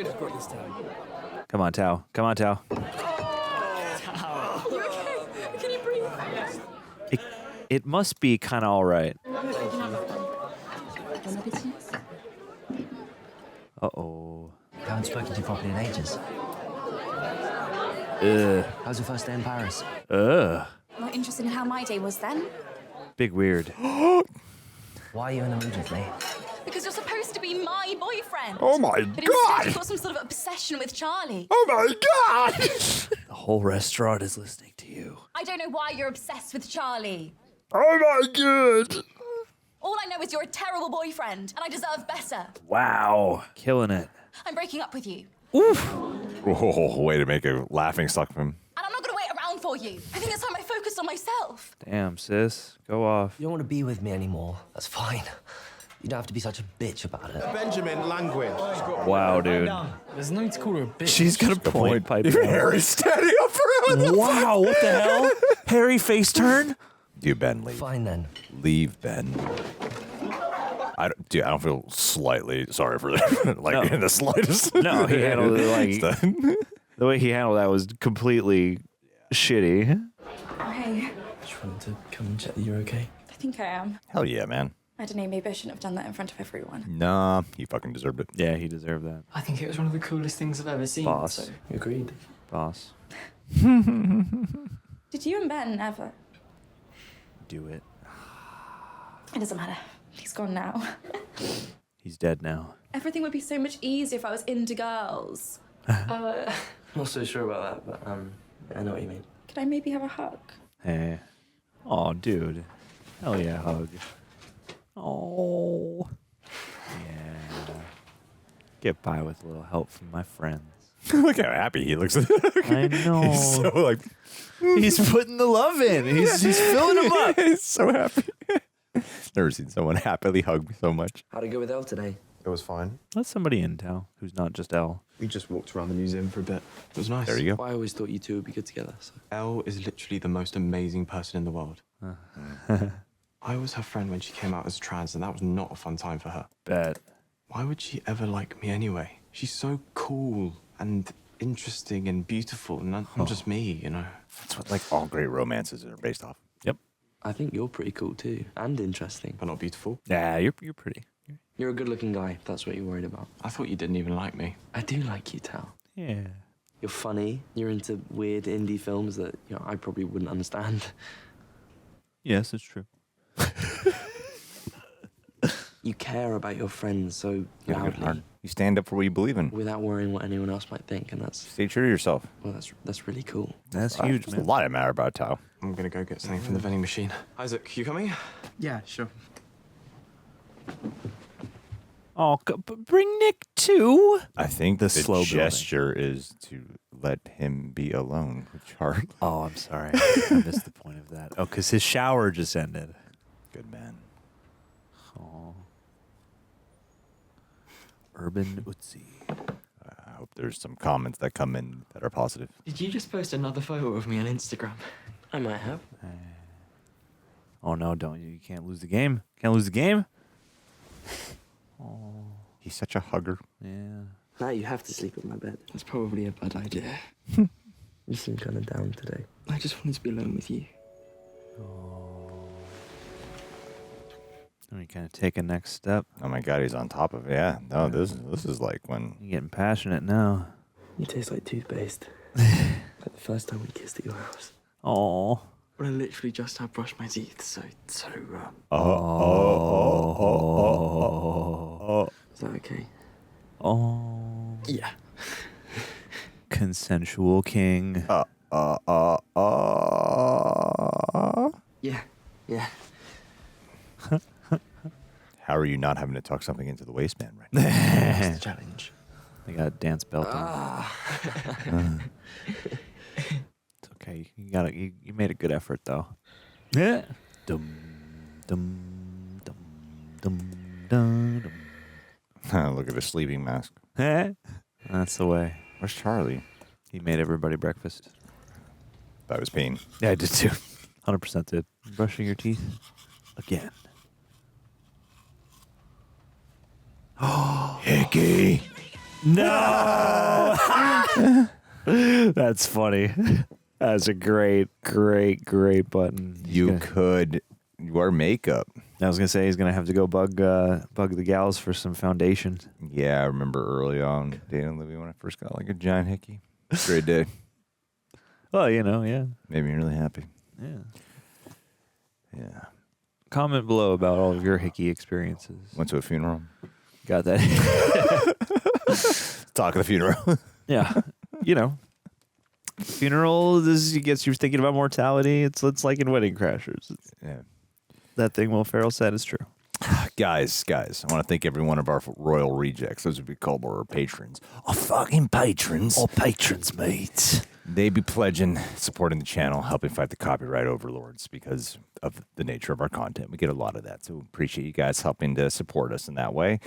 Speaker 12: I've got this time.
Speaker 1: Come on, Tao. Come on, Tao.
Speaker 17: You okay? Can you breathe?
Speaker 1: It must be kind of all right. Uh-oh.
Speaker 14: I haven't spoken to you properly in ages. How's your first day in Paris?
Speaker 17: Not interested in how my day was then?
Speaker 1: Big weird.
Speaker 14: Why are you in the mood with me?
Speaker 17: Because you're supposed to be my boyfriend.
Speaker 2: Oh my
Speaker 17: But
Speaker 2: God!
Speaker 17: instead you've got some sort of obsession with Charlie.
Speaker 2: Oh my God!
Speaker 1: The whole restaurant is listening to you.
Speaker 17: I don't know why you're obsessed with Charlie.
Speaker 2: Oh my God!
Speaker 17: All I know is you're a terrible boyfriend, and I deserve better.
Speaker 1: Wow. Killing it.
Speaker 17: I'm breaking up with you.
Speaker 2: Oh, way to make a laughing stock of him.
Speaker 17: And I'm not going to wait around for you. I think it's time I focused on myself.
Speaker 1: Damn, sis. Go off.
Speaker 14: You don't want to be with me anymore. That's fine. You don't have to be such a bitch about it.
Speaker 3: Benjamin, language.
Speaker 1: Wow, dude.
Speaker 4: There's no need to call her a bitch.
Speaker 1: She's got a point. Pipe
Speaker 2: Even
Speaker 1: down.
Speaker 2: Harry's standing up for him.
Speaker 1: Wow, what the hell? Harry face turn?
Speaker 2: You, Ben, leave.
Speaker 14: Fine then.
Speaker 2: Leave, Ben. I don't feel slightly sorry for that. Like, in the slightest.
Speaker 1: No, he handled it like... The way he handled that was completely shitty.
Speaker 11: Hey,
Speaker 14: Just wanted to come and check that you're okay.
Speaker 11: I think I am.
Speaker 2: Hell yeah, man.
Speaker 11: I don't know, maybe I shouldn't have done that in front of everyone.
Speaker 2: Nah, he fucking deserved it.
Speaker 1: Yeah, he deserved that.
Speaker 8: I think it was one of the coolest things I've ever seen.
Speaker 1: Boss.
Speaker 8: So.
Speaker 14: Agreed.
Speaker 1: Boss.
Speaker 11: Did you and Ben ever?
Speaker 1: Do it.
Speaker 11: It doesn't matter. He's gone now.
Speaker 1: He's dead now.
Speaker 11: Everything would be so much easier if I was into girls.
Speaker 14: Not so sure about that, but I know what you mean.
Speaker 11: Could I maybe have a hug?
Speaker 1: Hey. Oh, dude. Hell yeah, hug. Oh. Yeah. Get by with a little help from my friends.
Speaker 2: Look how happy he looks.
Speaker 1: I know.
Speaker 2: He's so like...
Speaker 1: He's putting the love in. He's filling him up.
Speaker 2: He's so happy. Never seen someone happily hug me so much.
Speaker 14: How'd it go with Elle today?
Speaker 16: It was fine.
Speaker 1: That's somebody in town who's not just Elle.
Speaker 16: We just walked around the museum for a bit. It was nice.
Speaker 2: There you go.
Speaker 14: I always thought you two would be good together. So.
Speaker 16: Elle is literally the most amazing person in the world. I was her friend when she came out as trans, and that was not a fun time for her.
Speaker 1: Bet.
Speaker 16: Why would she ever like me anyway? She's so cool and interesting and beautiful, and I'm just me, you know?
Speaker 2: That's what, like, all great romances are based off.
Speaker 1: Yep.
Speaker 14: I think you're pretty cool too, and interesting.
Speaker 16: But not beautiful.
Speaker 1: Yeah, you're pretty.
Speaker 14: You're a good-looking guy. If that's what you're worried about.
Speaker 16: I thought you didn't even like me.
Speaker 14: I do like you, Tal.
Speaker 1: Yeah.
Speaker 14: You're funny. You're into weird indie films that I probably wouldn't understand.
Speaker 1: Yes, it's true.
Speaker 14: You care about your friends so loudly,
Speaker 2: You stand up for what you believe in.
Speaker 14: without worrying what anyone else might think, and that's
Speaker 2: Stay true to yourself.
Speaker 14: well, that's really cool.
Speaker 1: That's huge,
Speaker 2: There's
Speaker 1: man.
Speaker 2: a lot I matter about Tao.
Speaker 16: I'm gonna go get something from the vending machine. Isaac, you coming?
Speaker 4: Yeah, sure.
Speaker 1: Oh, bring Nick too.
Speaker 2: I think
Speaker 1: The
Speaker 2: the
Speaker 1: slow building.
Speaker 2: gesture is to let him be alone with Charlie.
Speaker 1: Oh, I'm sorry. I missed the point of that. Oh, because his shower just ended.
Speaker 2: Good man.
Speaker 1: Oh. Urban Utsi.
Speaker 2: I hope there's some comments that come in that are positive.
Speaker 8: Did you just post another photo of me on Instagram?
Speaker 14: I might have.
Speaker 1: Oh no, don't you? You can't lose the game. Can't lose the game. Oh,
Speaker 2: He's such a hugger.
Speaker 1: yeah.
Speaker 14: Now you have to sleep in my bed.
Speaker 8: That's probably a bad idea.
Speaker 14: You seem kind of down today.
Speaker 8: I just wanted to be alone with you.
Speaker 1: Let me kind of take a next step.
Speaker 2: Oh my God, he's on top of it. Yeah. No, this is like when
Speaker 1: You're getting passionate now.
Speaker 14: You taste like toothpaste. Like the first time we kissed at your house.
Speaker 1: Oh.
Speaker 8: But I literally just had brushed my teeth, so is that okay?
Speaker 1: Oh.
Speaker 8: Yeah.
Speaker 1: Consensual king.
Speaker 8: Yeah.
Speaker 2: how are you not having to tuck something into the waistband right now?
Speaker 8: That's the challenge.
Speaker 1: They got a dance belt on. It's okay. You made a good effort though. Yeah. Dum dum dum dum dum dum.
Speaker 2: Look at the sleeping mask.
Speaker 1: That's the way.
Speaker 2: Where's Charlie?
Speaker 1: He made everybody breakfast.
Speaker 2: That was pain.
Speaker 1: Yeah, I did too. 100% did. Brushing your teeth again.
Speaker 2: Oh, Hickey.
Speaker 1: No. That's funny. That's a great button.
Speaker 2: You could wear makeup.
Speaker 1: I was gonna say he's gonna have to go bug the gals for some foundation.
Speaker 2: Yeah, I remember early on dating Libby when I first got like a giant hickey. Great day.
Speaker 1: Well, yeah.
Speaker 2: Made me really happy.
Speaker 1: Yeah.
Speaker 2: Yeah.
Speaker 1: Comment below about all of your hickey experiences.
Speaker 2: Went to a funeral.
Speaker 1: Got that?
Speaker 2: Talk of the funeral.
Speaker 1: Yeah. Funeral gets you thinking about mortality. It's like in Wedding Crashers.
Speaker 2: Yeah.
Speaker 1: That thing Will Ferrell said is true.
Speaker 2: Guys, I want to thank every one of our royal rejects. Those would be called our patrons. Our fucking patrons.
Speaker 1: Our patrons, mate.
Speaker 2: they be pledging, supporting the channel, helping fight the copyright overlords because of the nature of our content. We get a lot of that, so appreciate you guys helping to support us in that way.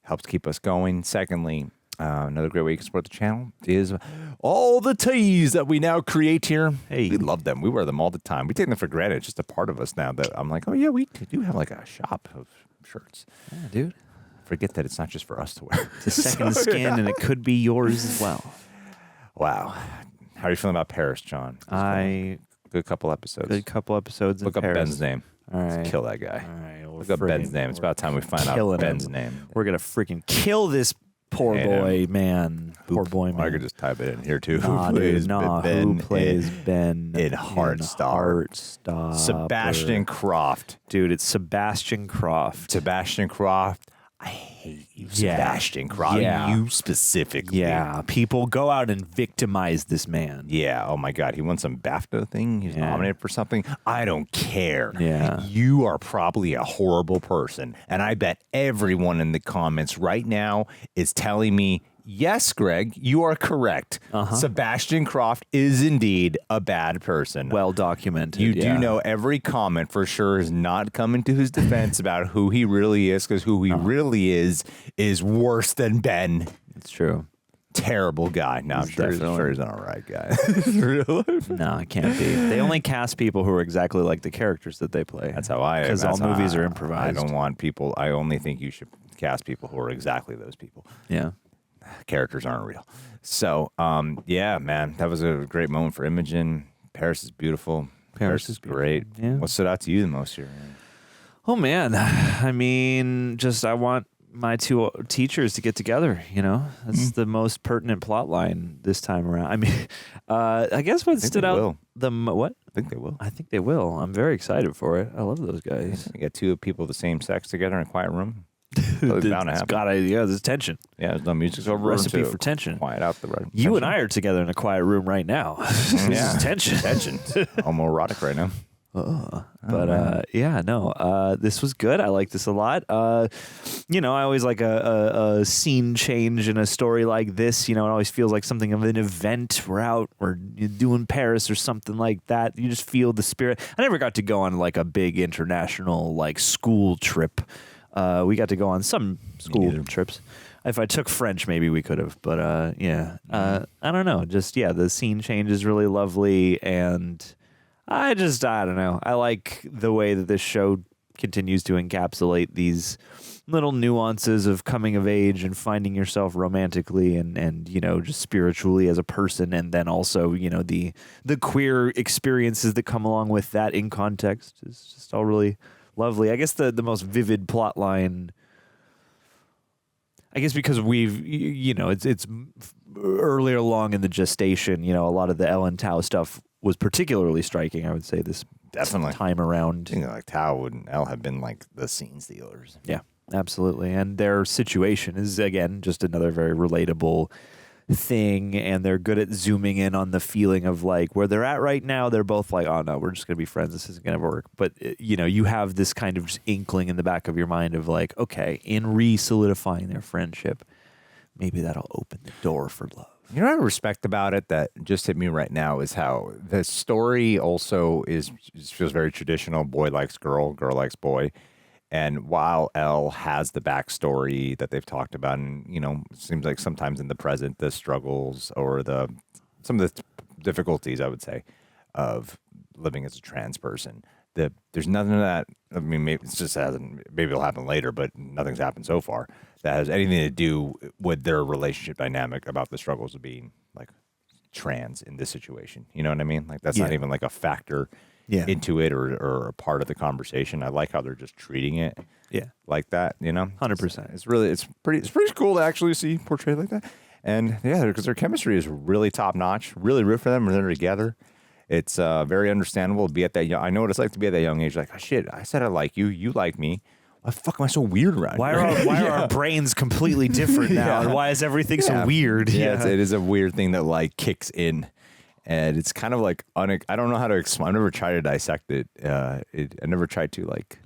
Speaker 2: Helps keep us going. Secondly, another great way you can support the channel is all the tees that we now create here. Hey, we love them. We wear them all the time. We take them for granted. It's just a part of us now that I'm like, oh yeah, we do have like a shop of shirts.
Speaker 1: Yeah, dude.
Speaker 2: Forget that it's not just for us to wear.
Speaker 1: It's a second skin, and it could be yours as well.
Speaker 2: Wow. How are you feeling about Paris, John? Good couple episodes.
Speaker 1: Good couple episodes.
Speaker 2: Look up
Speaker 1: Paris.
Speaker 2: Ben's name.
Speaker 1: All right.
Speaker 2: Let's kill that guy.
Speaker 1: All right.
Speaker 2: Look up Ben's name. It's about time we find out Ben's name.
Speaker 1: We're gonna freaking kill this poor boy, man. Poor boy, man.
Speaker 2: I could just type it in here too.
Speaker 1: Nah, dude, who plays Ben
Speaker 2: in Heartstopper? Sebastian Croft.
Speaker 1: Dude, it's Sebastian Croft.
Speaker 2: Sebastian Croft. I hate you, Sebastian Croft.
Speaker 1: Yeah.
Speaker 2: You specifically.
Speaker 1: Yeah. People go out and victimize this man.
Speaker 2: Yeah. Oh my God. He won some BAFTA thing. He's nominated for something. I don't care.
Speaker 1: Yeah.
Speaker 2: You are probably a horrible person. And I bet everyone in the comments right now is telling me, yes, Greg, you are correct. Sebastian Croft is indeed a bad person.
Speaker 1: Well documented.
Speaker 2: You do know every comment for sure is not coming to his defense about who he really is, because who he really is worse than Ben.
Speaker 1: It's true.
Speaker 2: Terrible guy. No, I'm sure he's an all right guy.
Speaker 1: No, it can't be. They only cast people who are exactly like the characters that they play.
Speaker 2: That's how I am.
Speaker 1: Because all movies are improvised.
Speaker 2: I don't want people. I only think you should cast people who are exactly those people.
Speaker 1: Yeah.
Speaker 2: Characters aren't real. So, yeah, man, that was a great moment for Imogen. Paris is beautiful. Paris is great.
Speaker 1: Yeah.
Speaker 2: What stood out to you the most here?
Speaker 1: Oh, man. I mean, I want my two teachers to get together, you know? That's the most pertinent plot line this time around. I mean, I guess what stood out what?
Speaker 2: I think they will.
Speaker 1: I think they will. I'm very excited for it. I love those guys.
Speaker 2: You get two people of the same sex together in a quiet room. Bound to happen.
Speaker 1: There's tension.
Speaker 2: Yeah, there's no music's over.
Speaker 1: Recipe for tension.
Speaker 2: Quiet out the room.
Speaker 1: You and I are together in a quiet room right now. This is tension.
Speaker 2: Tension. Homoerotic right now.
Speaker 1: This was good. I like this a lot. You know, I always like a scene change in a story like this. You know, it always feels like something of an event. We're doing Paris or something like that. You just feel the spirit. I never got to go on like a big international like school trip. We got to go on some school trips. If I took French, maybe we could have. But I don't know. The scene change is really lovely, and I don't know. I like the way that this show continues to encapsulate these little nuances of coming of age and finding yourself romantically and you know, just spiritually as a person, and then also, you know, the queer experiences that come along with that in context is just all really lovely. I guess the most vivid plot line, I guess because it's earlier along in the gestation, you know, a lot of the Elle and Tao stuff was particularly striking, I would say, this time around.
Speaker 2: I think like Tao and Elle have been like the scene stealers.
Speaker 1: Yeah, absolutely. And their situation is, again, just another very relatable thing, and they're good at zooming in on the feeling of like where they're at right now. They're both like, oh no, we're just gonna be friends, this isn't gonna work. But you know, you have this kind of just inkling in the back of your mind of like, okay, in re-solidifying their friendship, maybe that'll open the door for love.
Speaker 2: You know what I respect about it that just hit me right now is how the story also feels very traditional. Boy likes girl, girl likes boy. And while Elle has the backstory that they've talked about, and, you know, it seems like sometimes in the present, the struggles or some of the difficulties, I would say, of living as a trans person, there's nothing of that. I mean, maybe it just hasn't, maybe it'll happen later, but nothing's happened so far that has anything to do with their relationship dynamic about the struggles of being like trans in this situation. You know what I mean? Like that's not even like a factor into it or a part of the conversation. I like how they're just treating it like that, you know?
Speaker 1: 100%.
Speaker 2: It's pretty cool to actually see portrayed like that. And yeah, because their chemistry is really top notch. Really root for them when they're together. It's very understandable to be at that young. I know what it's like to be at that young age. Like, oh, shit, I said I like you. You like me. Why the fuck am I so weird around
Speaker 1: why
Speaker 2: here?
Speaker 1: Are our brains completely different now? And why is everything so weird?
Speaker 2: Yeah, it is a weird thing that like kicks in. And it's kind of like, I don't know how to explain. I've never tried to dissect it. I never tried to like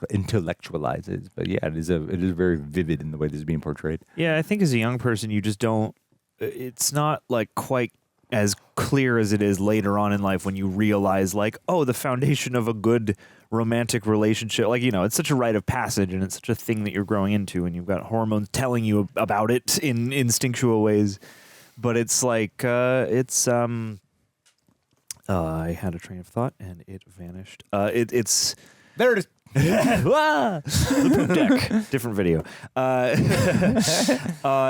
Speaker 2: intellectualize it. But yeah, it is very vivid in the way this is being portrayed.
Speaker 1: Yeah, I think as a young person, you just don't it's not like quite as clear as it is later on in life when you realize like, oh, the foundation of a good romantic relationship, like, you know, it's such a rite of passage and it's such a thing that you're growing into and you've got hormones telling you about it in instinctual ways. But it's like, I had a train of thought and it vanished. It's
Speaker 2: there it is.
Speaker 1: The poop deck. Different video.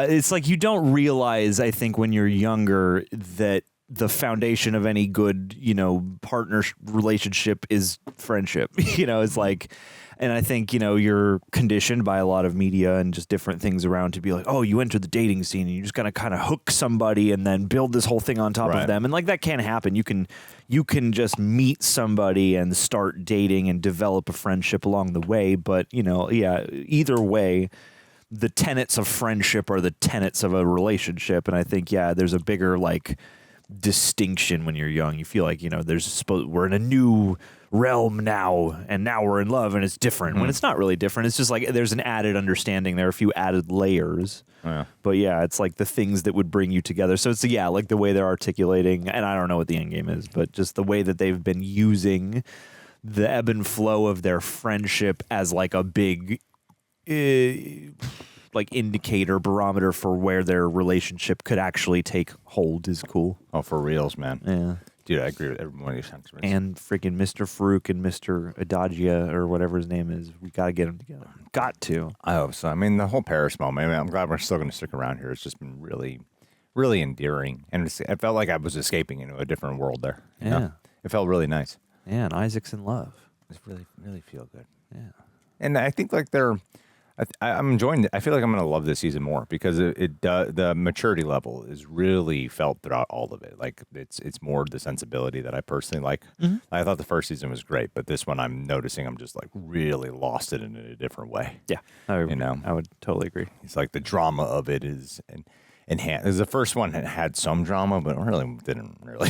Speaker 1: It's like you don't realize, I think, when you're younger that the foundation of any good, you know, partner relationship is friendship. You know, it's like, and I think, you know, you're conditioned by a lot of media and just different things around to be like, oh, you enter the dating scene and you just gotta kind of hook somebody and then build this whole thing on top of them. And like that can't happen. You can just meet somebody and start dating and develop a friendship along the way. But, you know, yeah, either way, the tenets of friendship are the tenets of a relationship. And I think, yeah, there's a bigger like distinction when you're young. You feel like, you know, we're in a new realm now and now we're in love and it's different when it's not really different. It's just like there's an added understanding. There are a few added layers. But yeah, it's like the things that would bring you together. So it's, yeah, like the way they're articulating, and I don't know what the end game is, but just the way that they've been using the ebb and flow of their friendship as like a big like indicator, barometer for where their relationship could actually take hold is cool.
Speaker 2: Oh, for reals, man.
Speaker 1: Yeah.
Speaker 2: Dude, I agree with every one of these sentiments.
Speaker 1: And freaking Mr. Farouk and Mr. Adagia, or whatever his name is, we got to get them together. Got to.
Speaker 2: I hope so. I mean, the whole Paris moment, I mean, I'm glad we're still going to stick around here. It's just been really, really endearing. And it felt like I was escaping into a different world there. You know? It felt really nice.
Speaker 1: Yeah, and Isaac's in love.
Speaker 2: It's really, really feel good.
Speaker 1: Yeah.
Speaker 2: And I think like I'm enjoying it. I feel like I'm going to love this season more because the maturity level is really felt throughout all of it. Like it's more the sensibility that I personally like. I thought the first season was great, but this one I'm noticing I'm just like really lost it in a different way.
Speaker 1: Yeah, I would totally agree.
Speaker 2: It's like the drama of it is enhanced. The first one had some drama, but really didn't really.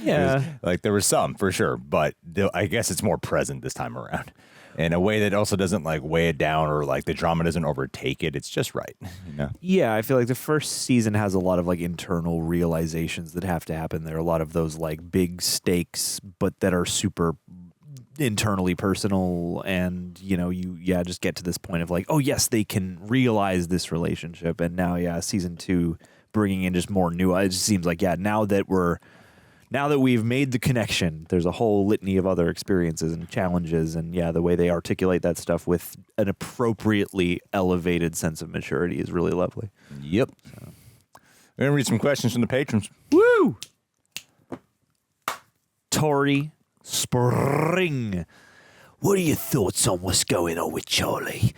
Speaker 1: Yeah.
Speaker 2: Like there was some for sure, but I guess it's more present this time around. In a way that also doesn't like weigh it down or like the drama doesn't overtake it. It's just right. You know?
Speaker 1: Yeah, I feel like the first season has a lot of like internal realizations that have to happen. There are a lot of those like big stakes, but that are super internally personal. And, you know, you just get to this point of like, oh, yes, they can realize this relationship. And now, season 2 bringing in just more new. It just seems like, now that we've made the connection, there's a whole litany of other experiences and challenges. And the way they articulate that stuff with an appropriately elevated sense of maturity is really lovely.
Speaker 2: Yep. So. We're going to read some questions from the patrons.
Speaker 1: Woo! Tori Spring. What are your thoughts on what's going on with Charlie?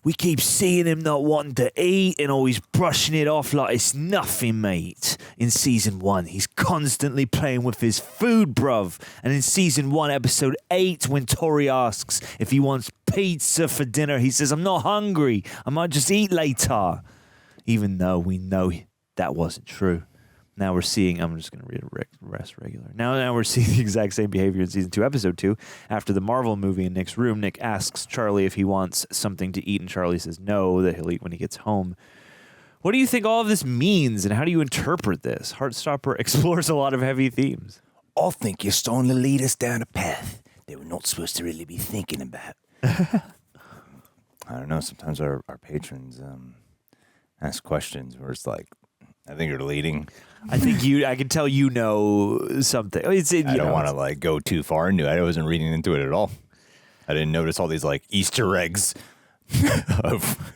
Speaker 1: We keep seeing him not wanting to eat and always brushing it off like it's nothing, mate. In season 1, he's constantly playing with his food, bruv. And in season 1, episode 8, when Tori asks if he wants pizza for dinner, he says, I'm not hungry. I might just eat later. Even though we know that wasn't true. Now we're seeing, I'm just going to read it rest regular. Now we're seeing the exact same behavior in season 2, episode 2. After the Marvel movie in Nick's room, Nick asks Charlie if he wants something to eat, and Charlie says no, that he'll eat when he gets home. What do you think all of this means, and how do you interpret this? Heartstopper explores a lot of heavy themes.
Speaker 18: I think you're starting to lead us down a path that we're not supposed to really be thinking about.
Speaker 2: I don't know. Sometimes our patrons ask questions where it's like, I think you're leading.
Speaker 1: I think I can tell you know something.
Speaker 2: I don't want to like go too far into it. I wasn't reading into it at all. I didn't notice all these like Easter eggs of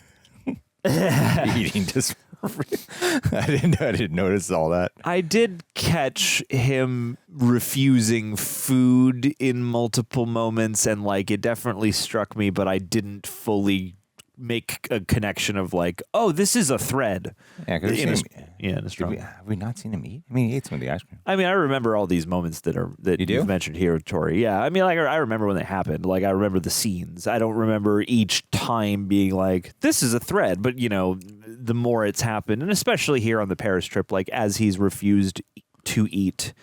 Speaker 2: eating dysmorphia. I didn't notice all that.
Speaker 1: I did catch him refusing food in multiple moments, and like it definitely struck me, but I didn't fully make a connection of like, oh, this is a thread.
Speaker 2: Yeah, because
Speaker 1: have
Speaker 2: we not seen him eat? I mean, he ate some of the ice cream.
Speaker 1: I mean, I remember all these moments that you've mentioned here, Tori. Yeah, I mean, like I remember when they happened. Like I remember the scenes. I don't remember each time being like, this is a thread. But you know, the more it's happened, and especially here on the Paris trip, like as he's refused to eat,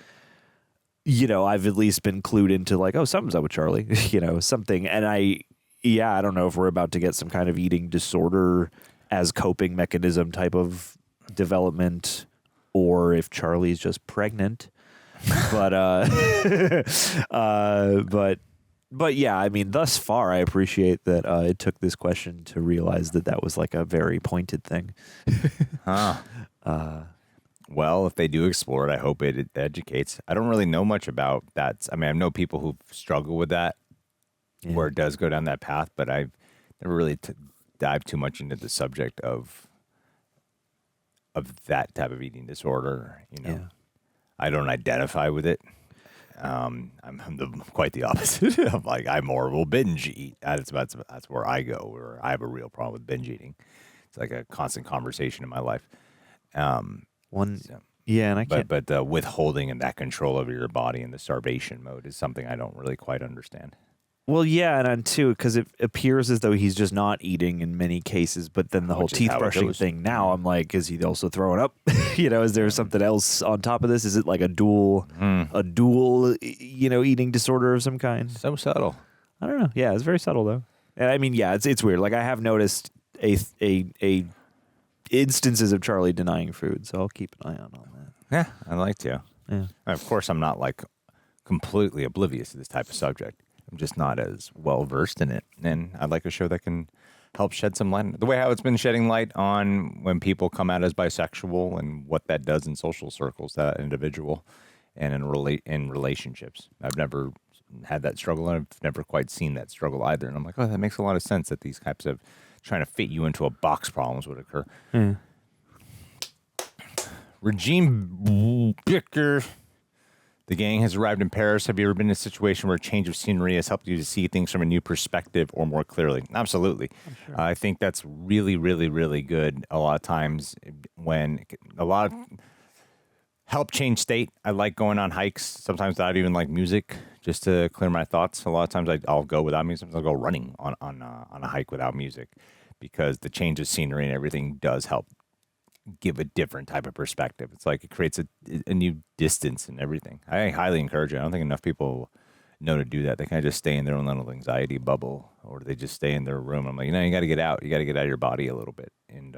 Speaker 1: you know, I've at least been clued into like, oh, something's up with Charlie. You know, something, and I don't know if we're about to get some kind of eating disorder as coping mechanism type of development or if Charlie's just pregnant. But but yeah, I mean, thus far, I appreciate that it took this question to realize that that was like a very pointed thing.
Speaker 2: Well, if they do explore it, I hope it educates. I don't really know much about that. I mean, I know people who struggle with that, where it does go down that path, but I've never really dived too much into the subject of that type of eating disorder. You know, I don't identify with it. I'm quite the opposite. I'm like, I more will binge eat. That's where I go. Where I have a real problem with binge eating. It's like a constant conversation in my life.
Speaker 1: And I can't.
Speaker 2: But withholding and that control over your body and the starvation mode is something I don't really quite understand.
Speaker 1: Well, yeah, and too, because it appears as though he's just not eating in many cases, but then the whole teeth brushing thing. Now I'm like, is he also throwing up? You know, is there something else on top of this? Is it like a dual, eating disorder of some kind?
Speaker 2: So subtle.
Speaker 1: I don't know. Yeah, it's very subtle though. And I mean, yeah, it's weird. Like I have noticed a instances of Charlie denying food, so I'll keep an eye on that.
Speaker 2: Yeah, I'd like to.
Speaker 1: Yeah.
Speaker 2: Of course, I'm not like completely oblivious to this type of subject. I'm just not as well versed in it, and I'd like a show that can help shed some light. The way how it's been shedding light on when people come out as bisexual and what that does in social circles, that individual, and in relationships. I've never had that struggle, and I've never quite seen that struggle either. And I'm like, oh, that makes a lot of sense that these types of trying to fit you into a box problems would occur. Regime Bicker. The gang has arrived in Paris. Have you ever been in a situation where a change of scenery has helped you to see things from a new perspective or more clearly? Absolutely. Sure. I think that's really, really, really good a lot of times when a lot of help change state. I like going on hikes. Sometimes without even like music just to clear my thoughts. A lot of times I'll go without music. Sometimes I'll go running on a hike without music because the change of scenery and everything does help give a different type of perspective. It's like it creates a new distance and everything. I highly encourage it. I don't think enough people know to do that. They kind of just stay in their own little anxiety bubble, or they just stay in their room. I'm like, you got to get out. You got to get out of your body a little bit, and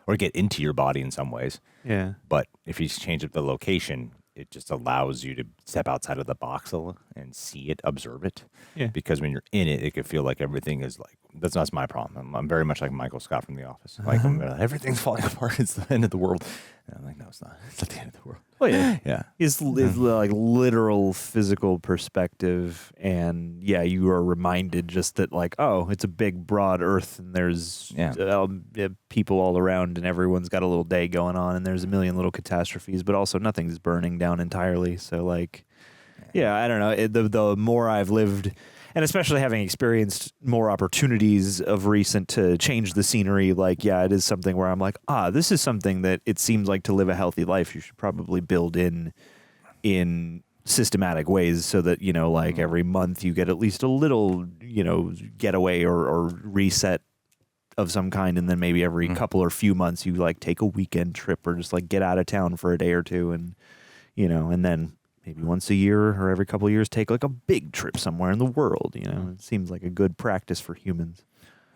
Speaker 2: or get into your body in some ways.
Speaker 1: Yeah.
Speaker 2: But if you change up the location, it just allows you to step outside of the box a little and see it, observe it.
Speaker 1: Yeah.
Speaker 2: Because when you're in it, it can feel like everything is like, that's my problem. I'm very much like Michael Scott from The Office. Like, everything's falling apart. It's the end of the world. And I'm like, no, it's not. It's not the end of the world.
Speaker 1: Oh, yeah.
Speaker 2: Yeah.
Speaker 1: It's like literal physical perspective. And yeah, you are reminded just that like, oh, it's a big, broad earth and there's people all around and everyone's got a little day going on and there's a million little catastrophes, but also nothing's burning down entirely. So like, yeah, I don't know. The more I've lived, and especially having experienced more opportunities of recent to change the scenery, like, yeah, it is something where I'm like, this is something that it seems like to live a healthy life, you should probably build in systematic ways so that, like every month you get at least a little, getaway or reset of some kind. And then maybe every couple or few months you like take a weekend trip or just like get out of town for a day or two and, and then maybe once a year or every couple of years, take like a big trip somewhere in the world. It seems like a good practice for humans.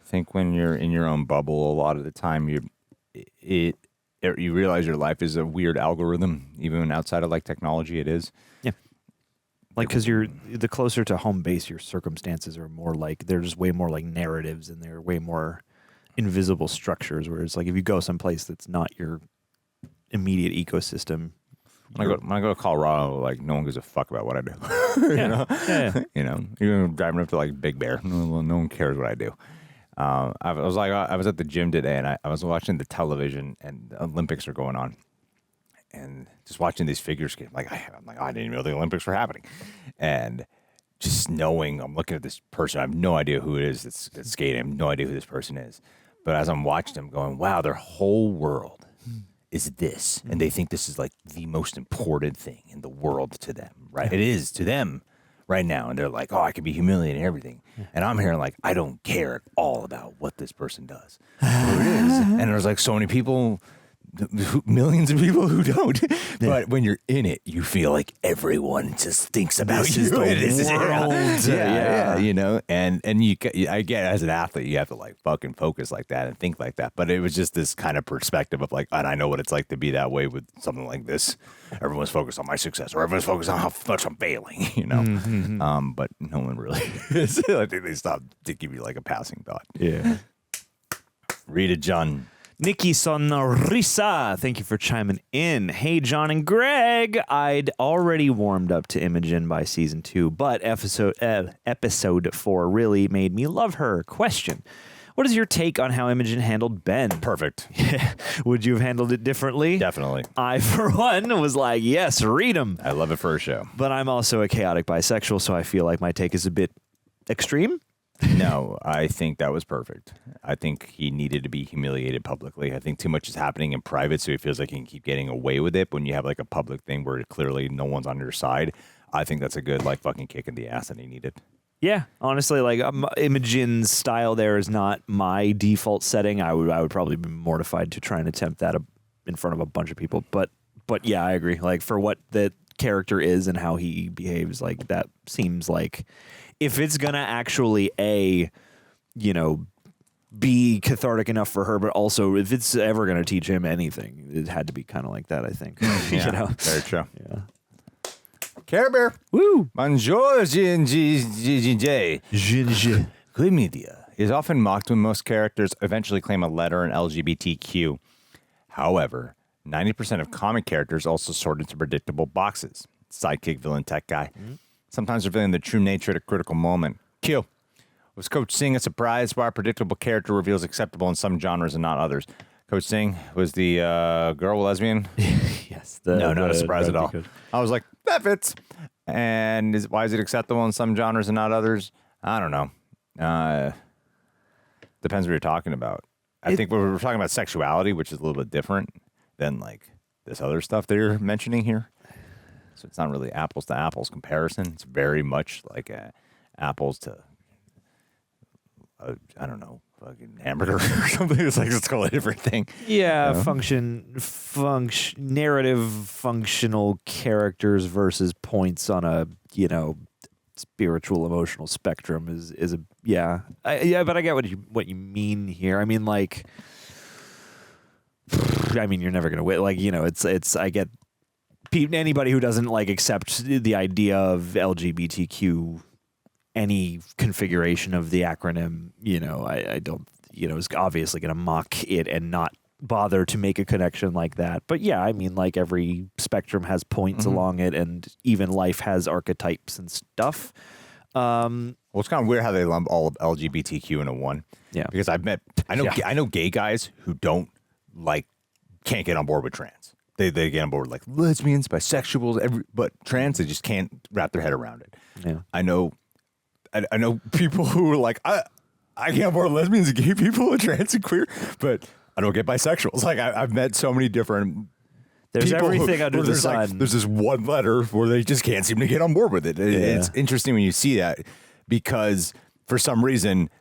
Speaker 2: I think when you're in your own bubble, a lot of the time you realize your life is a weird algorithm, even outside of like technology. It is.
Speaker 1: Yeah. Like, because you're the closer to home base, your circumstances are more like, they're just way more like narratives and they're way more invisible structures. Whereas like if you go someplace that's not your immediate ecosystem.
Speaker 2: When I go to Colorado, like no one gives a fuck about what I do.
Speaker 1: Yeah.
Speaker 2: Even driving up to like Big Bear, no one cares what I do. I was at the gym today, and I was watching the television, and the Olympics are going on, and just watching these figure skating. I didn't even know the Olympics were happening, and just knowing I'm looking at this person, I have no idea who it is that's skating. I have no idea who this person is, but as I'm watching them, going, wow, their whole world is this, and they think this is like the most important thing in the world to them, right? It is to them right now, and they're like, oh, I could be humiliated and everything, and I'm hearing like, I don't care at all about what this person does, who it is, and there's like so many people millions of people who don't. But when you're in it, you feel like everyone just thinks about
Speaker 1: This
Speaker 2: you.
Speaker 1: is the
Speaker 2: It is-
Speaker 1: world.
Speaker 2: Yeah, you know, and I get as an athlete, you have to like fucking focus like that and think like that. But it was just this kind of perspective of like, and I know what it's like to be that way with something like this. Everyone's focused on my success, or everyone's focused on how much I'm failing, you know.
Speaker 1: Mm-hmm.
Speaker 2: But no one really is. I think they stopped to give you like a passing thought.
Speaker 1: Yeah.
Speaker 2: Rita John.
Speaker 1: Nikki Sonrisa, thank you for chiming in. Hey, John and Greg. I'd already warmed up to Imogen by season 2, but episode 4 really made me love her. Question. What is your take on how Imogen handled Ben?
Speaker 2: Perfect.
Speaker 1: Would you have handled it differently?
Speaker 2: Definitely.
Speaker 1: I, for one, was like, yes, read him.
Speaker 2: I love it for a show.
Speaker 1: But I'm also a chaotic bisexual, so I feel like my take is a bit extreme.
Speaker 2: No, I think that was perfect. I think he needed to be humiliated publicly. I think too much is happening in private, so he feels like he can keep getting away with it. But when you have like a public thing where clearly no one's on your side, I think that's a good like fucking kick in the ass that he needed.
Speaker 1: Yeah, honestly, like Imogen's style there is not my default setting. I would probably be mortified to try and attempt that in front of a bunch of people. But yeah, I agree. Like for what the character is and how he behaves, like that seems like if it's gonna actually be cathartic enough for her, but also if it's ever gonna teach him anything, it had to be kind of like that. I think.
Speaker 2: Yeah, very true.
Speaker 1: Yeah.
Speaker 2: Care Bear.
Speaker 1: Woo.
Speaker 2: Bonjour, J. Good media is often mocked when most characters eventually claim a letter in LGBTQ. However, 90% of comic characters also sort into predictable boxes. Sidekick, villain, tech guy. Sometimes revealing the true nature at a critical moment. Q. Was Coach Singh a surprise why a predictable character reveals acceptable in some genres and not others? Coach Singh was the girl lesbian?
Speaker 1: Yes.
Speaker 2: Not a surprise at all. I was like, that fits. And why is it acceptable in some genres and not others? I don't know. Depends what you're talking about. I think we're talking about sexuality, which is a little bit different than like this other stuff they're mentioning here. So it's not really apples to apples comparison. It's very much like apples to, I don't know, fucking hamburger or something. It's like it's a totally different thing.
Speaker 1: Yeah, narrative functional characters versus points on a spiritual emotional spectrum is a but I get what you mean here. I mean, like, you're never gonna win. Like, it's I get anybody who doesn't like accept the idea of LGBTQ, any configuration of the acronym, I don't, is obviously going to mock it and not bother to make a connection like that. But yeah, I mean, like every spectrum has points along it, and even life has archetypes and stuff.
Speaker 2: Well, it's kind of weird how they lump all of LGBTQ into one. Yeah, because I know gay guys who can't get on board with trans. They get on board with like lesbians, bisexuals, but trans, they just can't wrap their head around it.
Speaker 1: Yeah,
Speaker 2: I know people who are like, I get on board with lesbians and gay people and trans and queer, but I don't get bisexuals. Like I've met so many different.
Speaker 1: There's everything under the sun.
Speaker 2: Like, there's this one letter where they just can't seem to get on board with it. It's interesting when you see that because for some reason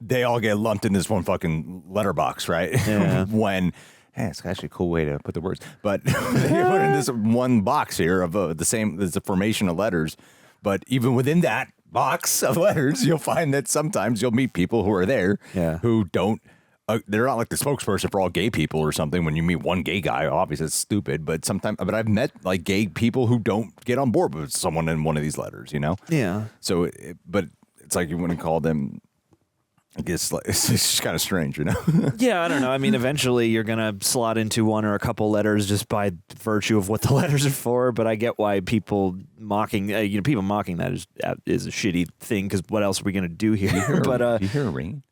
Speaker 2: they all get lumped in this one fucking letterbox, right?
Speaker 1: Yeah.
Speaker 2: When. Hey, it's actually a cool way to put the words, but they put in this one box here of there's a formation of letters. But even within that box of letters, you'll find that sometimes you'll meet people who are there who don't. They're not like the spokesperson for all gay people or something. When you meet one gay guy, obviously it's stupid. But but I've met like gay people who don't get on board with someone in one of these letters.
Speaker 1: Yeah.
Speaker 2: So, but it's like you wouldn't call them. I guess it's just kind of strange,
Speaker 1: Yeah, I don't know. I mean, eventually you're going to slot into one or a couple letters just by virtue of what the letters are for. But I get why people mocking, people mocking that is a shitty thing because what else are we going to do here?
Speaker 2: Do you hear a ring?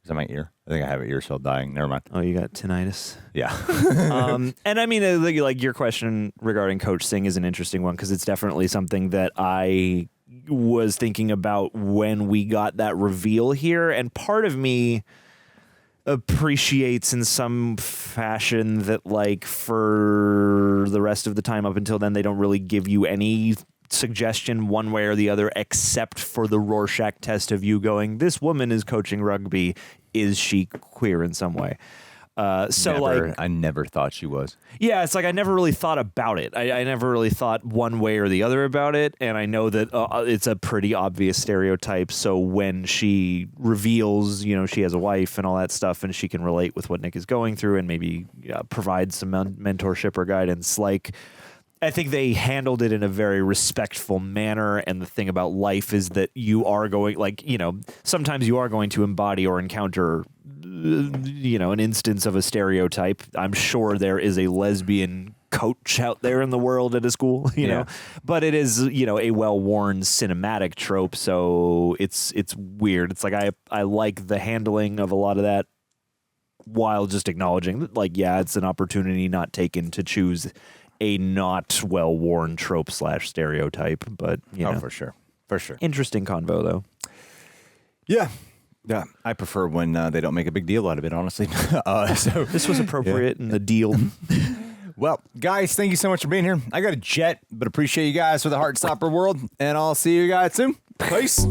Speaker 2: Is that my ear? I think I have an ear cell dying. Never mind.
Speaker 1: Oh, you got tinnitus?
Speaker 2: Yeah.
Speaker 1: And I mean, like your question regarding Coach Singh is an interesting one because it's definitely something that I was thinking about when we got that reveal here, and part of me appreciates in some fashion that like for the rest of the time up until then they don't really give you any suggestion one way or the other except for the Rorschach test of you going, this woman is coaching rugby, is she queer in some way?
Speaker 2: I never thought she was.
Speaker 1: Yeah, it's like I never really thought about it. I never really thought one way or the other about it, and I know that it's a pretty obvious stereotype. So when she reveals, she has a wife and all that stuff, and she can relate with what Nick is going through, and maybe provide some mentorship or guidance, I think they handled it in a very respectful manner. And the thing about life is that you are going, sometimes you are going to embody or encounter, an instance of a stereotype. I'm sure there is a lesbian coach out there in the world at a school, you know, but it is, a well-worn cinematic trope. So it's weird. It's like, I like the handling of a lot of that while just acknowledging that, it's an opportunity not taken to choose a not well-worn trope / stereotype, but
Speaker 2: for sure.
Speaker 1: Interesting convo though.
Speaker 2: Yeah, I prefer when they don't make a big deal out of it, honestly. So
Speaker 1: this was appropriate in the deal.
Speaker 2: Well, guys, thank you so much for being here. I got a jet, but appreciate you guys for the Heartstopper world, and I'll see you guys soon. Peace.